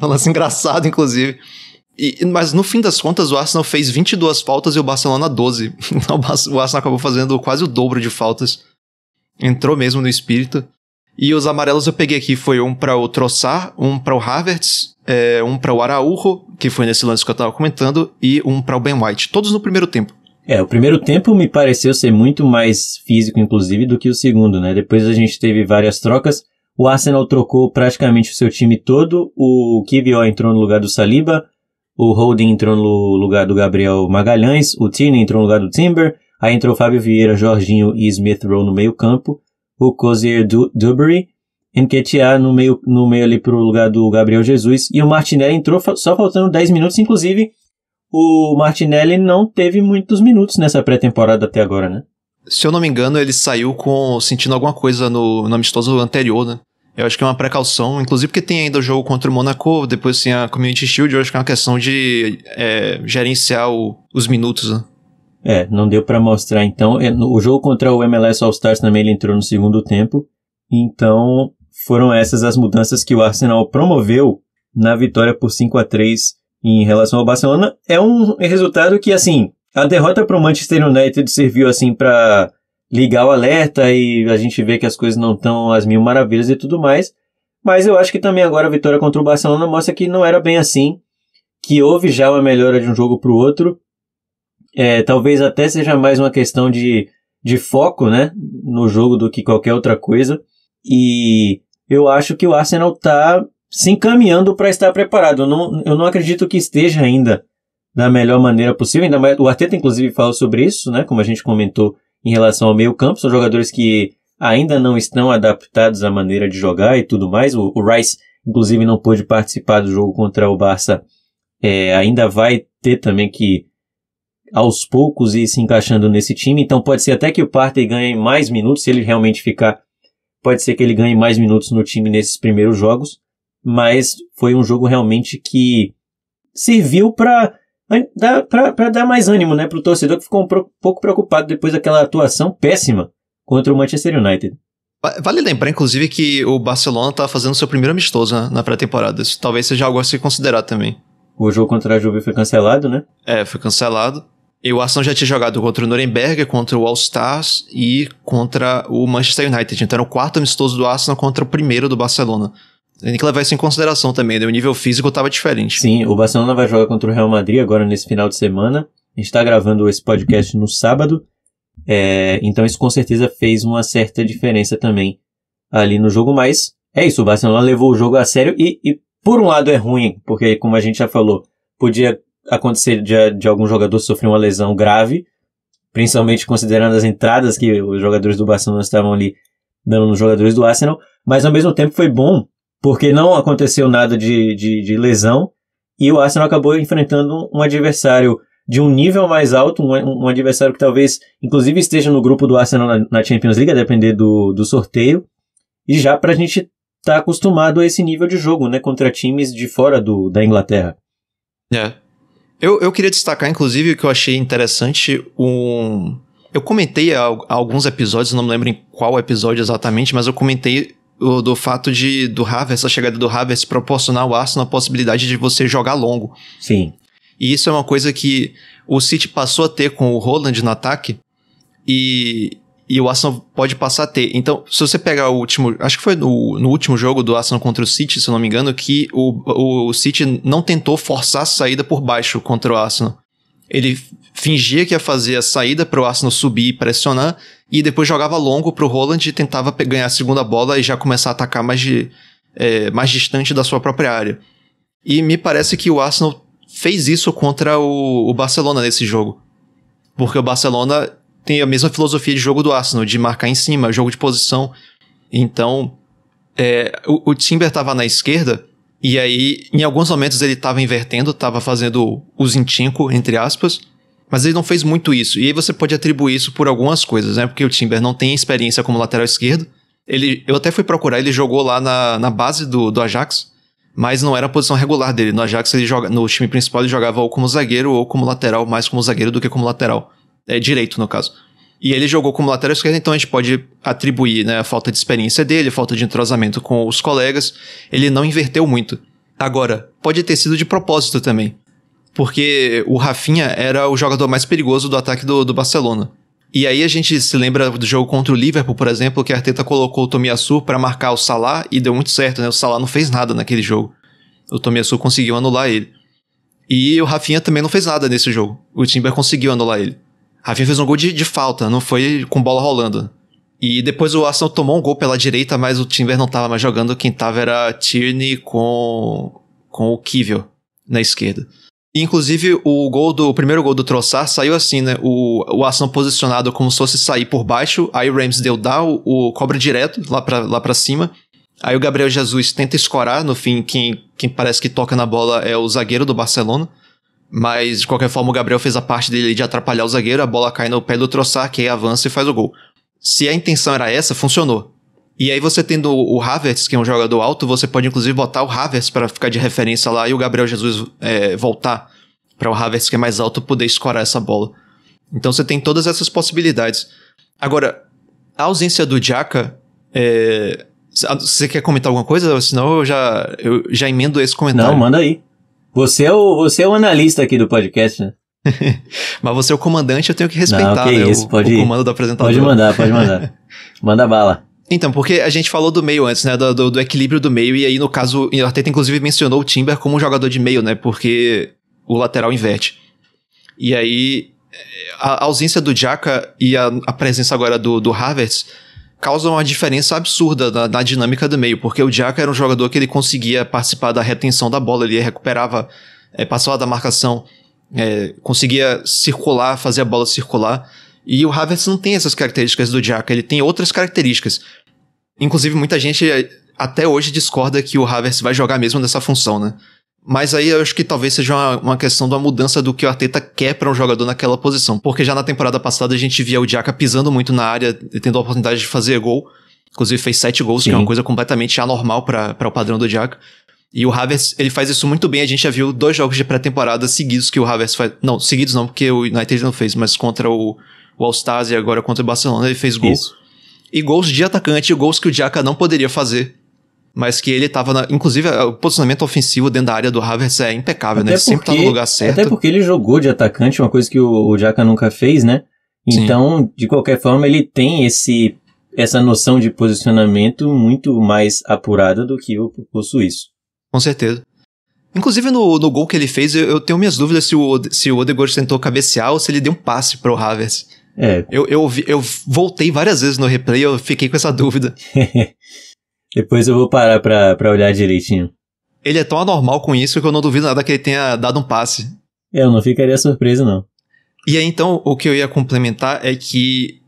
Um lance engraçado, inclusive. Mas no fim das contas, o Arsenal fez 22 faltas e o Barcelona 12. Então o Arsenal acabou fazendo quase o dobro de faltas. Entrou mesmo no espírito. E os amarelos eu peguei aqui, foi um para o Trossard, um para o Havertz, um para o Araújo, que foi nesse lance que eu tava comentando, e um para o Ben White. Todos no primeiro tempo. O primeiro tempo me pareceu ser muito mais físico, inclusive, do que o segundo, né? Depois a gente teve várias trocas. O Arsenal trocou praticamente o seu time todo. O Kiwior entrou no lugar do Saliba. O Holding entrou no lugar do Gabriel Magalhães. O Tierney entrou no lugar do Timber. Aí entrou Fábio Vieira, Jorginho e Smith Rowe no meio campo. O Cozier Duberry. Nketiah no meio ali pro lugar do Gabriel Jesus. E o Martinelli entrou só faltando 10 minutos, inclusive... O Martinelli não teve muitos minutos nessa pré-temporada até agora, né? Se eu não me engano, ele saiu sentindo alguma coisa no amistoso anterior, né? Eu acho que é uma precaução, inclusive porque tem ainda o jogo contra o Monaco, depois tem a Community Shield, eu acho que é uma questão de gerenciar os minutos, né? Não deu pra mostrar, então. O jogo contra o MLS All-Stars também ele entrou no segundo tempo, então foram essas as mudanças que o Arsenal promoveu na vitória por 5-3 em relação ao Barcelona. É um resultado que, assim, a derrota para o Manchester United serviu, assim, para ligar o alerta e a gente vê que as coisas não estão às mil maravilhas e tudo mais, mas eu acho que também agora a vitória contra o Barcelona mostra que não era bem assim, que houve já uma melhora de um jogo para o outro. Talvez até seja mais uma questão de foco, né, no jogo do que qualquer outra coisa, e eu acho que o Arsenal está se encaminhando para estar preparado. Eu não acredito que esteja ainda da melhor maneira possível, ainda mais, o Arteta inclusive falou sobre isso, né, como a gente comentou em relação ao meio campo, são jogadores que ainda não estão adaptados à maneira de jogar e tudo mais. O Rice inclusive não pôde participar do jogo contra o Barça, ainda vai ter também que aos poucos ir se encaixando nesse time, então pode ser até que o Partey ganhe mais minutos, se ele realmente ficar, pode ser que ele ganhe mais minutos no time nesses primeiros jogos. Mas foi um jogo realmente que serviu para dar mais ânimo, né, para o torcedor que ficou um pouco preocupado depois daquela atuação péssima contra o Manchester United. Vale lembrar, inclusive, que o Barcelona está fazendo seu primeiro amistoso, né, na pré-temporada. Isso talvez seja algo a se considerar também. O jogo contra a Juve foi cancelado, né? Foi cancelado. E o Arsenal já tinha jogado contra o Nuremberg, contra o All Stars e contra o Manchester United. Então era o quarto amistoso do Arsenal contra o primeiro do Barcelona. Tem que levar isso em consideração também, né? O nível físico estava diferente. Sim, o Barcelona vai jogar contra o Real Madrid agora nesse final de semana. A gente está gravando esse podcast no sábado. Então isso com certeza fez uma certa diferença também ali no jogo. Mas é isso, o Barcelona levou o jogo a sério e por um lado é ruim, porque como a gente já falou, podia acontecer de algum jogador sofrer uma lesão grave, principalmente considerando as entradas que os jogadores do Barcelona estavam ali dando nos jogadores do Arsenal. Mas ao mesmo tempo foi bom, porque não aconteceu nada de lesão, e o Arsenal acabou enfrentando um adversário de um nível mais alto, um adversário que talvez, inclusive, esteja no grupo do Arsenal na Champions League, a depender do sorteio, e já pra gente estar acostumado a esse nível de jogo, né, contra times de fora da Inglaterra. Eu queria destacar, inclusive, o que eu achei interessante, eu comentei há alguns episódios, não me lembro em qual episódio exatamente, mas eu comentei do fato do Havertz, a chegada do Havertz proporcionar ao Arsenal a possibilidade de você jogar longo. Sim. E isso é uma coisa que o City passou a ter com o Haaland no ataque e o Arsenal pode passar a ter. Então, se você pegar o último... Acho que foi no último jogo do Arsenal contra o City, se eu não me engano, que o City não tentou forçar a saída por baixo contra o Arsenal. Ele fingia que ia fazer a saída para o Arsenal subir e pressionar, e depois jogava longo para o Haaland e tentava ganhar a segunda bola e já começar a atacar mais distante da sua própria área. E me parece que o Arsenal fez isso contra o Barcelona nesse jogo. Porque o Barcelona tem a mesma filosofia de jogo do Arsenal, de marcar em cima, jogo de posição. Então, o Timber estava na esquerda, e aí, em alguns momentos ele estava invertendo, estava fazendo o Zinchenko, entre aspas, mas ele não fez muito isso. E aí você pode atribuir isso por algumas coisas, né? Porque o Timber não tem experiência como lateral esquerdo. Eu até fui procurar, ele jogou lá na base do Ajax, mas não era a posição regular dele. No Ajax, no time principal, ele jogava ou como zagueiro ou como lateral, mais como zagueiro do que como lateral. Direito, no caso. E ele jogou como lateral esquerdo, então a gente pode atribuir, né, a falta de experiência dele, a falta de entrosamento com os colegas. Ele não inverteu muito. Agora, pode ter sido de propósito também. Porque o Rafinha era o jogador mais perigoso do ataque do Barcelona. E aí a gente se lembra do jogo contra o Liverpool, por exemplo, que a Arteta colocou o Tomiyasu para marcar o Salah e deu muito certo, né? O Salah não fez nada naquele jogo. O Tomiyasu conseguiu anular ele. E o Rafinha também não fez nada nesse jogo. O Timber conseguiu anular ele. Rafinha fez um gol de falta, não foi com bola rolando. E depois o Arsenal tomou um gol pela direita, mas o Timber não tava mais jogando. Quem tava era Tierney com o Kiwior na esquerda. E, inclusive, o primeiro gol do Trossard saiu assim, né? O Arsenal posicionado como se fosse sair por baixo, aí o Ramsdale dá o cobra direto lá pra cima. Aí o Gabriel Jesus tenta escorar, no fim, quem parece que toca na bola é o zagueiro do Barcelona. Mas, de qualquer forma, o Gabriel fez a parte dele de atrapalhar o zagueiro, a bola cai no pé do Trossard, que aí avança e faz o gol. Se a intenção era essa, funcionou. E aí você tendo o Havertz, que é um jogador alto, você pode inclusive botar o Havertz para ficar de referência lá e o Gabriel Jesus voltar para o Havertz, que é mais alto, poder escorar essa bola. Então você tem todas essas possibilidades. Agora, a ausência do Xhaka... Você quer comentar alguma coisa? Senão eu já emendo esse comentário. Não, manda aí. Você é o analista aqui do podcast, né? Mas você é o comandante, eu tenho que respeitar, não, né, isso, o comando do apresentador. Pode mandar. Manda bala. Então, porque a gente falou do meio antes, né, do equilíbrio do meio, e aí no caso, o Arteta inclusive mencionou o Timber como um jogador de meio, né, porque o lateral inverte. E aí, a ausência do Xhaka e a presença agora do Havertz causam uma diferença absurda na dinâmica do meio, porque o Xhaka era um jogador que ele conseguia participar da retenção da bola, ele recuperava, passava da marcação, conseguia circular, fazer a bola circular, e o Havertz não tem essas características do Xhaka, ele tem outras características. Inclusive, muita gente até hoje discorda que o Havertz vai jogar mesmo nessa função, né? Mas aí eu acho que talvez seja uma questão da mudança do que o Arteta quer para um jogador naquela posição. Porque já na temporada passada a gente via o Xhaka pisando muito na área, tendo a oportunidade de fazer gol. Inclusive fez 7 gols, Sim. Que é uma coisa completamente anormal para o padrão do Xhaka. E o Havertz, ele faz isso muito bem. A gente já viu 2 jogos de pré-temporada seguidos que o Havertz faz... Não, seguidos não, porque o United não fez, mas contra o All-Stars e agora contra o Barcelona ele fez gol. Isso. E gols de atacante, gols que o Xhaka não poderia fazer. Mas que ele tava inclusive, o posicionamento ofensivo dessa área do Havertz é impecável, né? Ele sempre tá no lugar certo. Até porque ele jogou de atacante, uma coisa que o Xhaka nunca fez, né? Então, Sim. De qualquer forma, ele tem essa noção de posicionamento muito mais apurada do que o suíço. Com certeza. Inclusive, no gol que ele fez, eu tenho minhas dúvidas se o Odegaard tentou cabecear ou se ele deu um passe pro Havertz. Eu voltei várias vezes no replay, eu fiquei com essa dúvida. Depois eu vou parar pra olhar direitinho. Ele é tão anormal com isso que eu não duvido nada que ele tenha dado um passe. Eu não ficaria surpreso, não. E aí, então, o que eu ia complementar é que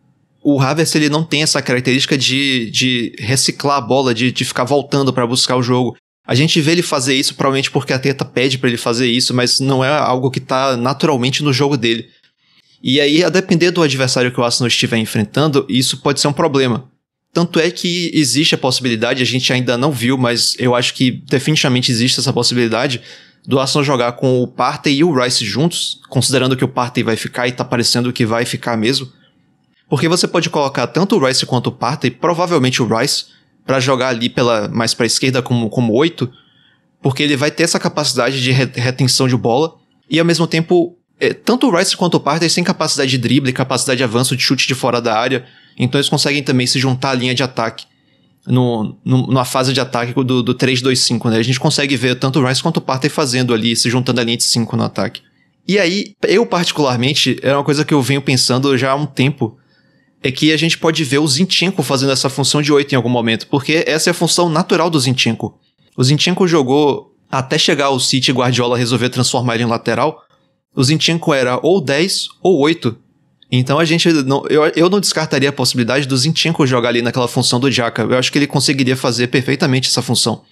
o Havertz, ele não tem essa característica de reciclar a bola, de ficar voltando pra buscar o jogo. A gente vê ele fazer isso provavelmente porque a Arteta pede pra ele fazer isso, mas não é algo que tá naturalmente no jogo dele. E aí, a depender do adversário que o Arsenal estiver enfrentando, isso pode ser um problema. Tanto é que existe a possibilidade, a gente ainda não viu, mas eu acho que definitivamente existe essa possibilidade do Arsenal jogar com o Partey e o Rice juntos, considerando que o Partey vai ficar e tá parecendo que vai ficar mesmo. Porque você pode colocar tanto o Rice quanto o Partey, provavelmente o Rice, pra jogar ali mais pra esquerda como 8, porque ele vai ter essa capacidade de retenção de bola, e ao mesmo tempo, tanto o Rice quanto o Partey têm capacidade de drible, capacidade de avanço, de chute de fora da área. Então eles conseguem também se juntar à linha de ataque numa fase de ataque do 3-2-5, né? A gente consegue ver tanto o Rice quanto o Partey fazendo ali, se juntando à linha de 5 no ataque. E aí, eu particularmente, é uma coisa que eu venho pensando já há um tempo, é que a gente pode ver o Zinchenko fazendo essa função de 8 em algum momento, porque essa é a função natural do Zinchenko. O Zinchenko jogou, até chegar ao City e Guardiola resolver transformar ele em lateral, o Zinchenko era ou 10 ou 8. Então eu não descartaria a possibilidade do Zinchenko jogar ali naquela função do Xhaka. Eu acho que ele conseguiria fazer perfeitamente essa função.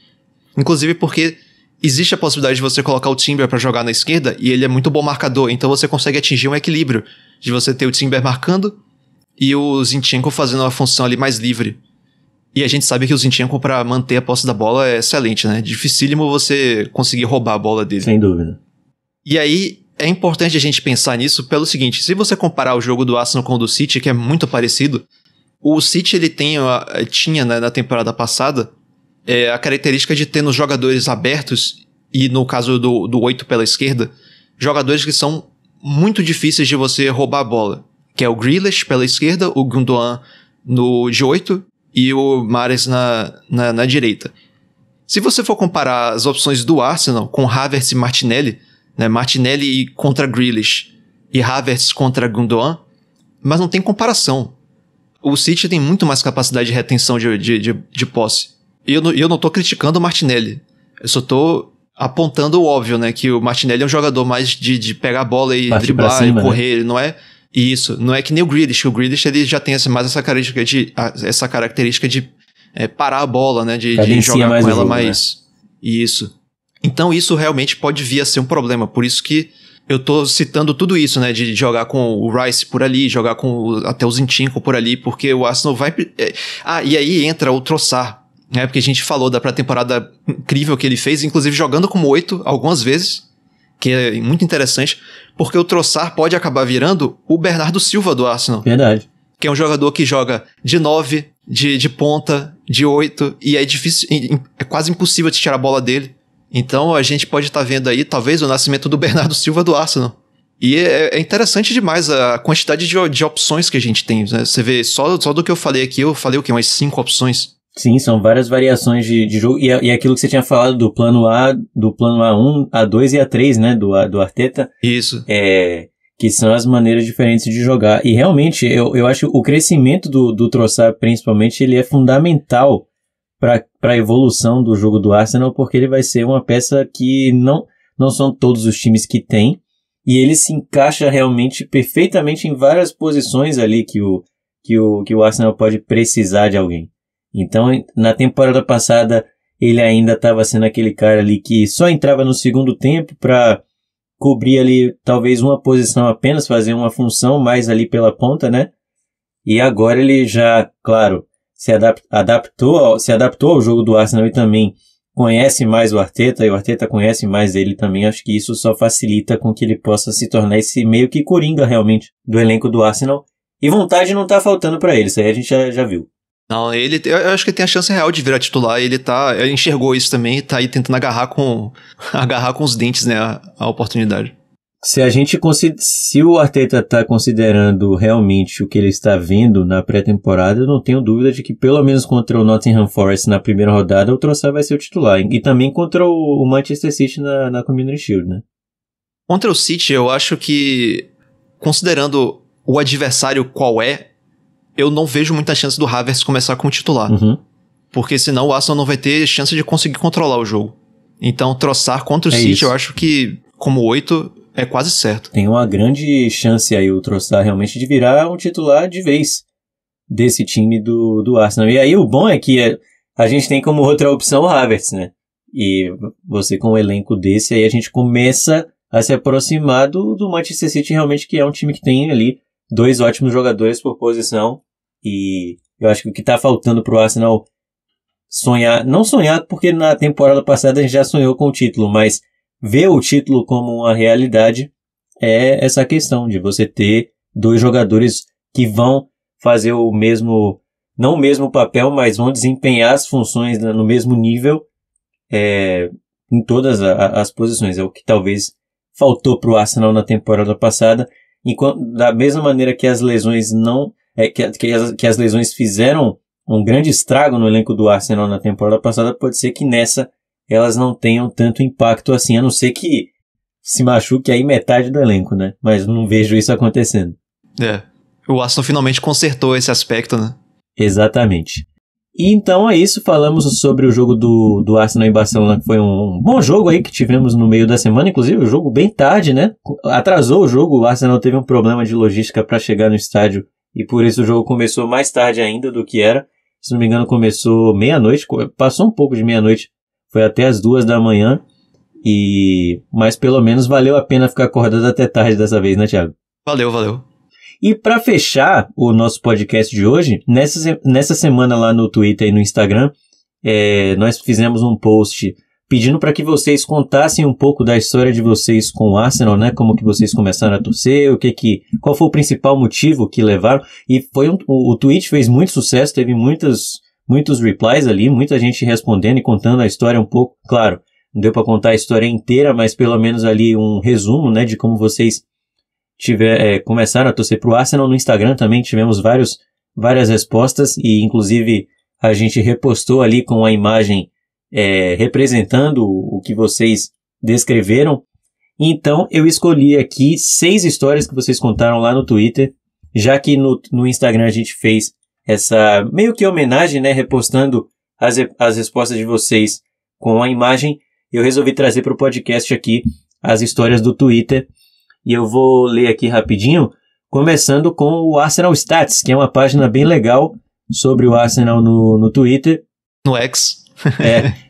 Inclusive porque existe a possibilidade de você colocar o Timber para jogar na esquerda e ele é muito bom marcador, então você consegue atingir um equilíbrio de você ter o Timber marcando e o Zinchenko fazendo uma função ali mais livre. E a gente sabe que o Zinchenko, pra manter a posse da bola, é excelente, né? Dificílimo você conseguir roubar a bola dele. Sem dúvida. E aí, é importante a gente pensar nisso pelo seguinte, se você comparar o jogo do Arsenal com o do City, que é muito parecido, o City ele tinha né, na temporada passada a característica de ter nos jogadores abertos, e no caso do 8 pela esquerda, jogadores que são muito difíceis de você roubar a bola, que é o Grealish pela esquerda, o Gundogan de 8 e o Mahrez na direita. Se você for comparar as opções do Arsenal com Havertz e Martinelli, né, Martinelli contra Grealish e Havertz contra Gundogan, mas não tem comparação. O City tem muito mais capacidade de retenção de posse. E eu não tô criticando o Martinelli. Eu só tô apontando o óbvio, né? Que o Martinelli é um jogador mais de pegar a bola e partir driblar cima, e correr. né? Ele não é isso. Não é que nem o Grealish. O Grealish ele já tem mais essa característica de parar a bola, né? De jogar mais com ela jogo, mais... Né? Isso. Então isso realmente pode vir a ser um problema. Por isso que eu tô citando tudo isso, né? De jogar com o Rice por ali, jogar com até o Zinchenko por ali, porque o Arsenal vai... e aí entra o Trossard, né? Porque a gente falou da pré-temporada incrível que ele fez, inclusive jogando como 8 algumas vezes, que é muito interessante, porque o Trossard pode acabar virando o Bernardo Silva do Arsenal. Verdade. Que é um jogador que joga de 9, de ponta, de 8, e é difícil, é quase impossível de tirar a bola dele. Então a gente pode estar vendo aí, talvez, o nascimento do Bernardo Silva do Arsenal. E é interessante demais a quantidade de opções que a gente tem, né? Você vê, só do que eu falei aqui, eu falei o quê? Umas 5 opções. Sim, são várias variações de jogo. E aquilo que você tinha falado do plano A1, A2 e A3, né? Do Arteta. Isso. Que são as maneiras diferentes de jogar. E realmente, eu acho que o crescimento do Trossard, principalmente, ele é fundamental para a evolução do jogo do Arsenal, porque ele vai ser uma peça que não são todos os times que tem, e ele se encaixa realmente perfeitamente em várias posições ali que o Arsenal pode precisar de alguém. Então, na temporada passada, ele ainda estava sendo aquele cara ali que só entrava no segundo tempo para cobrir ali talvez uma posição apenas, fazer uma função mais ali pela ponta, né? E agora ele já, claro, se adaptou ao jogo do Arsenal e também conhece mais o Arteta, e o Arteta conhece mais ele também. Acho que isso só facilita com que ele possa se tornar esse meio que coringa realmente do elenco do Arsenal. E vontade não tá faltando para ele, isso aí a gente já viu. Não, eu acho que ele tem a chance real de virar titular, ele enxergou isso também e tá aí tentando agarrar com os dentes, né, a oportunidade. Se o Arteta está considerando realmente o que ele está vendo na pré-temporada, eu não tenho dúvida de que pelo menos contra o Nottingham Forest na primeira rodada, o Trossard vai ser o titular. E também contra o Manchester City na Community Shield, né? Contra o City, eu acho que, considerando o adversário qual eu não vejo muita chance do Havertz começar como titular. Uhum. Porque senão o Arsenal não vai ter chance de conseguir controlar o jogo. Então, Trossard contra o City, isso. Eu acho que, como 8... é quase certo. Tem uma grande chance aí o Trossard realmente de virar um titular de vez desse time do Arsenal. E aí o bom é que a gente tem como outra opção o Havertz, né? E você com um elenco desse, aí a gente começa a se aproximar do Manchester City realmente, que é um time que tem ali 2 ótimos jogadores por posição. E eu acho que o que tá faltando pro Arsenal não sonhar, porque na temporada passada a gente já sonhou com o título, mas ver o título como uma realidade é essa questão de você ter 2 jogadores que vão fazer não o mesmo papel, mas vão desempenhar as funções no mesmo nível em todas as posições. É o que talvez faltou para o Arsenal na temporada passada, da mesma maneira que as lesões que as lesões fizeram um grande estrago no elenco do Arsenal na temporada passada, pode ser que nessa elas não tenham tanto impacto assim, a não ser que se machuque aí metade do elenco, né? Mas não vejo isso acontecendo. O Arsenal finalmente consertou esse aspecto, né? Exatamente. E então é isso, falamos sobre o jogo do Arsenal em Barcelona, que foi um bom jogo aí que tivemos no meio da semana, inclusive o jogo bem tarde, né? Atrasou o jogo, o Arsenal teve um problema de logística para chegar no estádio e por isso o jogo começou mais tarde ainda do que era. Se não me engano começou meia-noite, passou um pouco de meia-noite. Foi até as 2 da manhã, mas pelo menos valeu a pena ficar acordado até tarde dessa vez, né, Thiago? Valeu. E para fechar o nosso podcast de hoje, nessa semana lá no Twitter e no Instagram, nós fizemos um post pedindo para que vocês contassem um pouco da história de vocês com o Arsenal, né? Como que vocês começaram a torcer, qual foi o principal motivo que levaram. E o tweet fez muito sucesso, teve muitos replies ali, muita gente respondendo e contando a história um pouco. Claro, não deu para contar a história inteira, mas pelo menos ali um resumo, né, de como vocês começaram a torcer pro Arsenal. No Instagram também tivemos várias respostas e inclusive a gente repostou ali com a imagem representando o que vocês descreveram. Então eu escolhi aqui 6 histórias que vocês contaram lá no Twitter, já que no Instagram a gente fez essa meio que homenagem, né, repostando as respostas de vocês com a imagem. Eu resolvi trazer para o podcast aqui as histórias do Twitter e eu vou ler aqui rapidinho, começando com o Arsenal Stats, que é uma página bem legal sobre o Arsenal no Twitter. No X.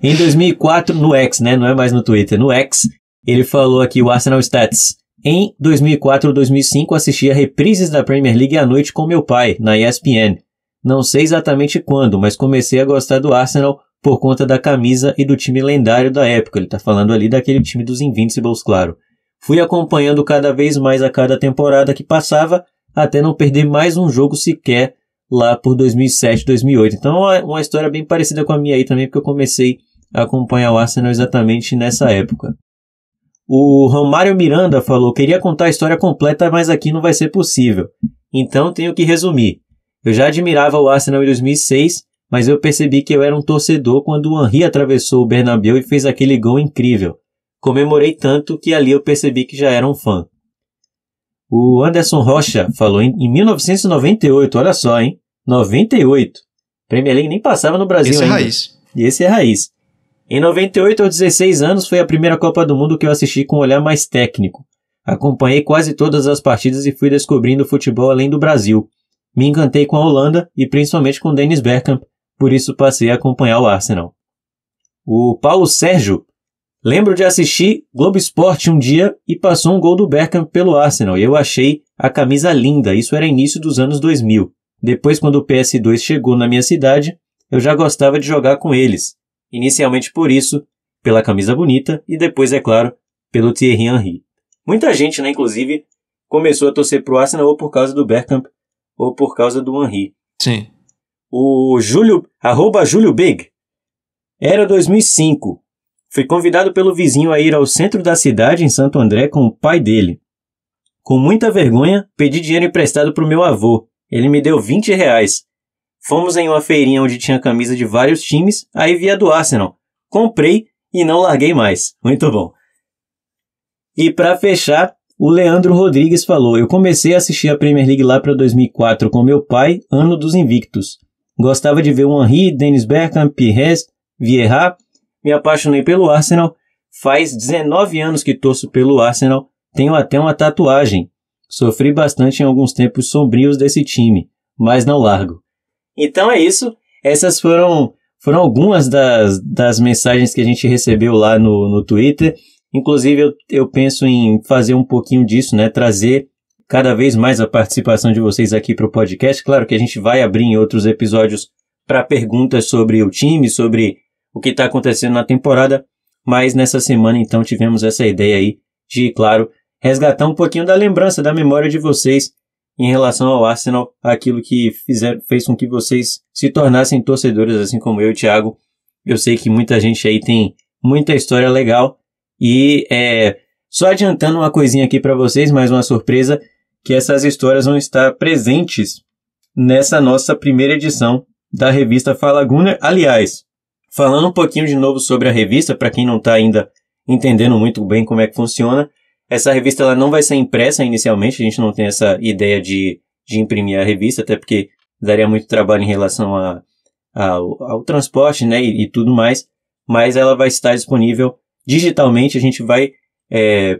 Em 2004, no X, né? Não é mais no Twitter, no X, ele falou aqui o Arsenal Stats. Em 2004 ou 2005, assisti a reprises da Premier League à noite com meu pai, na ESPN. Não sei exatamente quando, mas comecei a gostar do Arsenal por conta da camisa e do time lendário da época. Ele tá falando ali daquele time dos Invincibles, claro. Fui acompanhando cada vez mais a cada temporada que passava, até não perder mais um jogo sequer lá por 2007, 2008. Então é uma história bem parecida com a minha aí também, porque eu comecei a acompanhar o Arsenal exatamente nessa época. O Romário Miranda falou: queria contar a história completa, mas aqui não vai ser possível. Então tenho que resumir. Eu já admirava o Arsenal em 2006, mas eu percebi que eu era um torcedor quando o Henry atravessou o Bernabéu e fez aquele gol incrível. Comemorei tanto que ali eu percebi que já era um fã. O Anderson Rocha falou em 1998, olha só, hein? 98. Premier League nem passava no Brasil ainda. Esse é raiz. E esse é raiz. Em 98, aos 16 anos, foi a primeira Copa do Mundo que eu assisti com um olhar mais técnico. Acompanhei quase todas as partidas e fui descobrindo o futebol além do Brasil. Me encantei com a Holanda e principalmente com Dennis Bergkamp, por isso passei a acompanhar o Arsenal. O Paulo Sérgio: lembro de assistir Globo Esporte um dia e passou um gol do Bergkamp pelo Arsenal e eu achei a camisa linda, isso era início dos anos 2000. Depois, quando o PS2 chegou na minha cidade, eu já gostava de jogar com eles. Inicialmente por isso, pela camisa bonita e depois, é claro, pelo Thierry Henry. Muita gente, né, inclusive, começou a torcer pro Arsenal ou por causa do Bergkamp ou por causa do Henry. Sim. O @JúlioBig. Era 2005. Fui convidado pelo vizinho a ir ao centro da cidade, em Santo André, com o pai dele. Com muita vergonha, pedi dinheiro emprestado para o meu avô. Ele me deu R$20. Fomos em uma feirinha onde tinha camisa de vários times, aí vi a do Arsenal. Comprei e não larguei mais. Muito bom. E para fechar, o Leandro Rodrigues falou: eu comecei a assistir a Premier League lá para 2004 com meu pai, ano dos invictos. Gostava de ver o Henry, Dennis Bergkamp, Pires, Vieira. Me apaixonei pelo Arsenal. Faz 19 anos que torço pelo Arsenal. Tenho até uma tatuagem. Sofri bastante em alguns tempos sombrios desse time, mas não largo. Então é isso. Essas foram algumas das mensagens que a gente recebeu lá no Twitter. Inclusive eu penso em fazer um pouquinho disso, né? Trazer cada vez mais a participação de vocês aqui para o podcast. Claro que a gente vai abrir em outros episódios para perguntas sobre o time, sobre o que está acontecendo na temporada. Mas nessa semana, então, tivemos essa ideia aí de, claro, resgatar um pouquinho da lembrança, da memória de vocês em relação ao Arsenal, aquilo que fez com que vocês se tornassem torcedores, assim como eu e o Thiago. Eu sei que muita gente aí tem muita história legal. E só adiantando uma coisinha aqui para vocês, mais uma surpresa, que essas histórias vão estar presentes nessa nossa primeira edição da revista Fala Gunner. Aliás, falando um pouquinho de novo sobre a revista, para quem não está ainda entendendo muito bem como é que funciona, essa revista ela não vai ser impressa inicialmente, a gente não tem essa ideia de imprimir a revista, até porque daria muito trabalho em relação ao transporte, né, e tudo mais, mas ela vai estar disponível digitalmente. A gente vai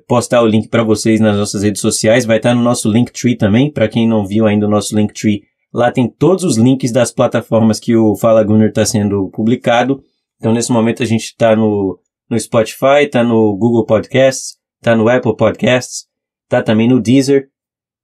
postar o link para vocês nas nossas redes sociais, vai estar no nosso Linktree também. Para quem não viu ainda o nosso Linktree, lá tem todos os links das plataformas que o Fala Gunner está sendo publicado. Então nesse momento a gente está no Spotify, está no Google Podcasts, está no Apple Podcasts, está também no Deezer.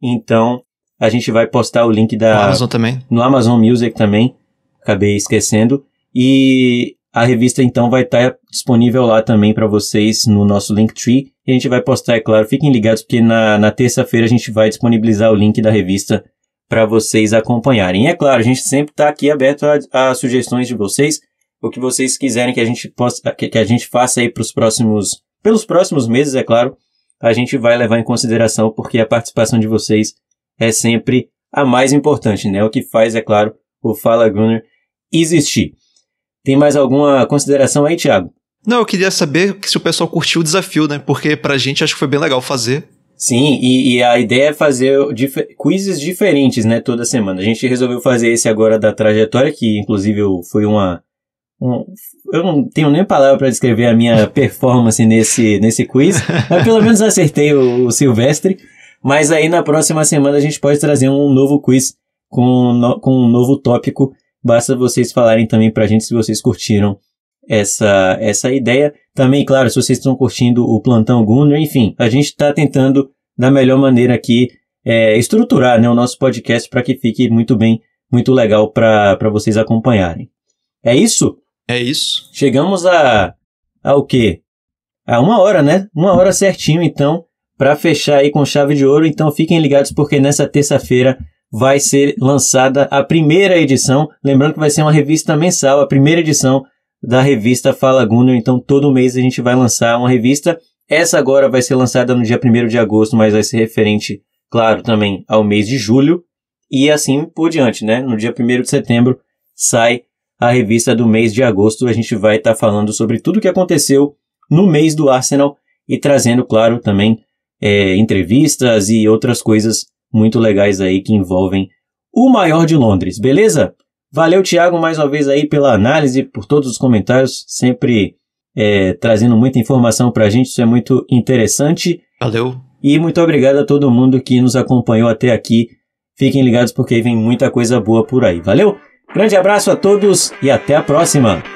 Então a gente vai postar o link No Amazon também. no Amazon Music também, acabei esquecendo, e a revista então vai estar disponível lá também para vocês no nosso Linktree, e a gente vai postar, é claro, fiquem ligados porque na terça-feira a gente vai disponibilizar o link da revista para vocês acompanharem. E é claro, a gente sempre está aqui aberto a sugestões de vocês, o que vocês quiserem que a gente que a gente faça aí pelos próximos meses, é claro, a gente vai levar em consideração, porque a participação de vocês é sempre a mais importante, né? O que faz, é claro, o Fala Gunner existir. Tem mais alguma consideração aí, Thiago? Não, eu queria saber se o pessoal curtiu o desafio, né? Porque pra gente acho que foi bem legal fazer. Sim, e a ideia é fazer quizzes diferentes, né, toda semana. A gente resolveu fazer esse agora da trajetória, que inclusive foi eu não tenho nem palavra para descrever a minha performance nesse quiz, mas pelo menos acertei o Silvestre. Mas aí na próxima semana a gente pode trazer um novo quiz com um novo tópico. Basta vocês falarem também pra gente se vocês curtiram essa ideia. Também, claro, se vocês estão curtindo o Plantão Gunner, enfim, a gente está tentando da melhor maneira aqui estruturar, né, o nosso podcast para que fique muito bem, muito legal para vocês acompanharem. É isso? É isso. Chegamos ao quê? A 1 hora, né? 1 hora certinho, então, para fechar aí com chave de ouro. Então fiquem ligados porque nessa terça-feira vai ser lançada a primeira edição. Lembrando que vai ser uma revista mensal, a primeira edição da revista Fala Gunner. Então todo mês a gente vai lançar uma revista. Essa agora vai ser lançada no dia 1º de agosto, mas vai ser referente, claro, também ao mês de julho. E assim por diante, né? No dia 1º de setembro sai a revista do mês de agosto. A gente vai estar falando sobre tudo o que aconteceu no mês do Arsenal e trazendo, claro, também entrevistas e outras coisas muito legais aí que envolvem o maior de Londres, beleza? Valeu, Thiago, mais uma vez aí pela análise, por todos os comentários, sempre trazendo muita informação pra gente, isso é muito interessante. Valeu. E muito obrigado a todo mundo que nos acompanhou até aqui. Fiquem ligados porque vem muita coisa boa por aí, valeu? Grande abraço a todos e até a próxima!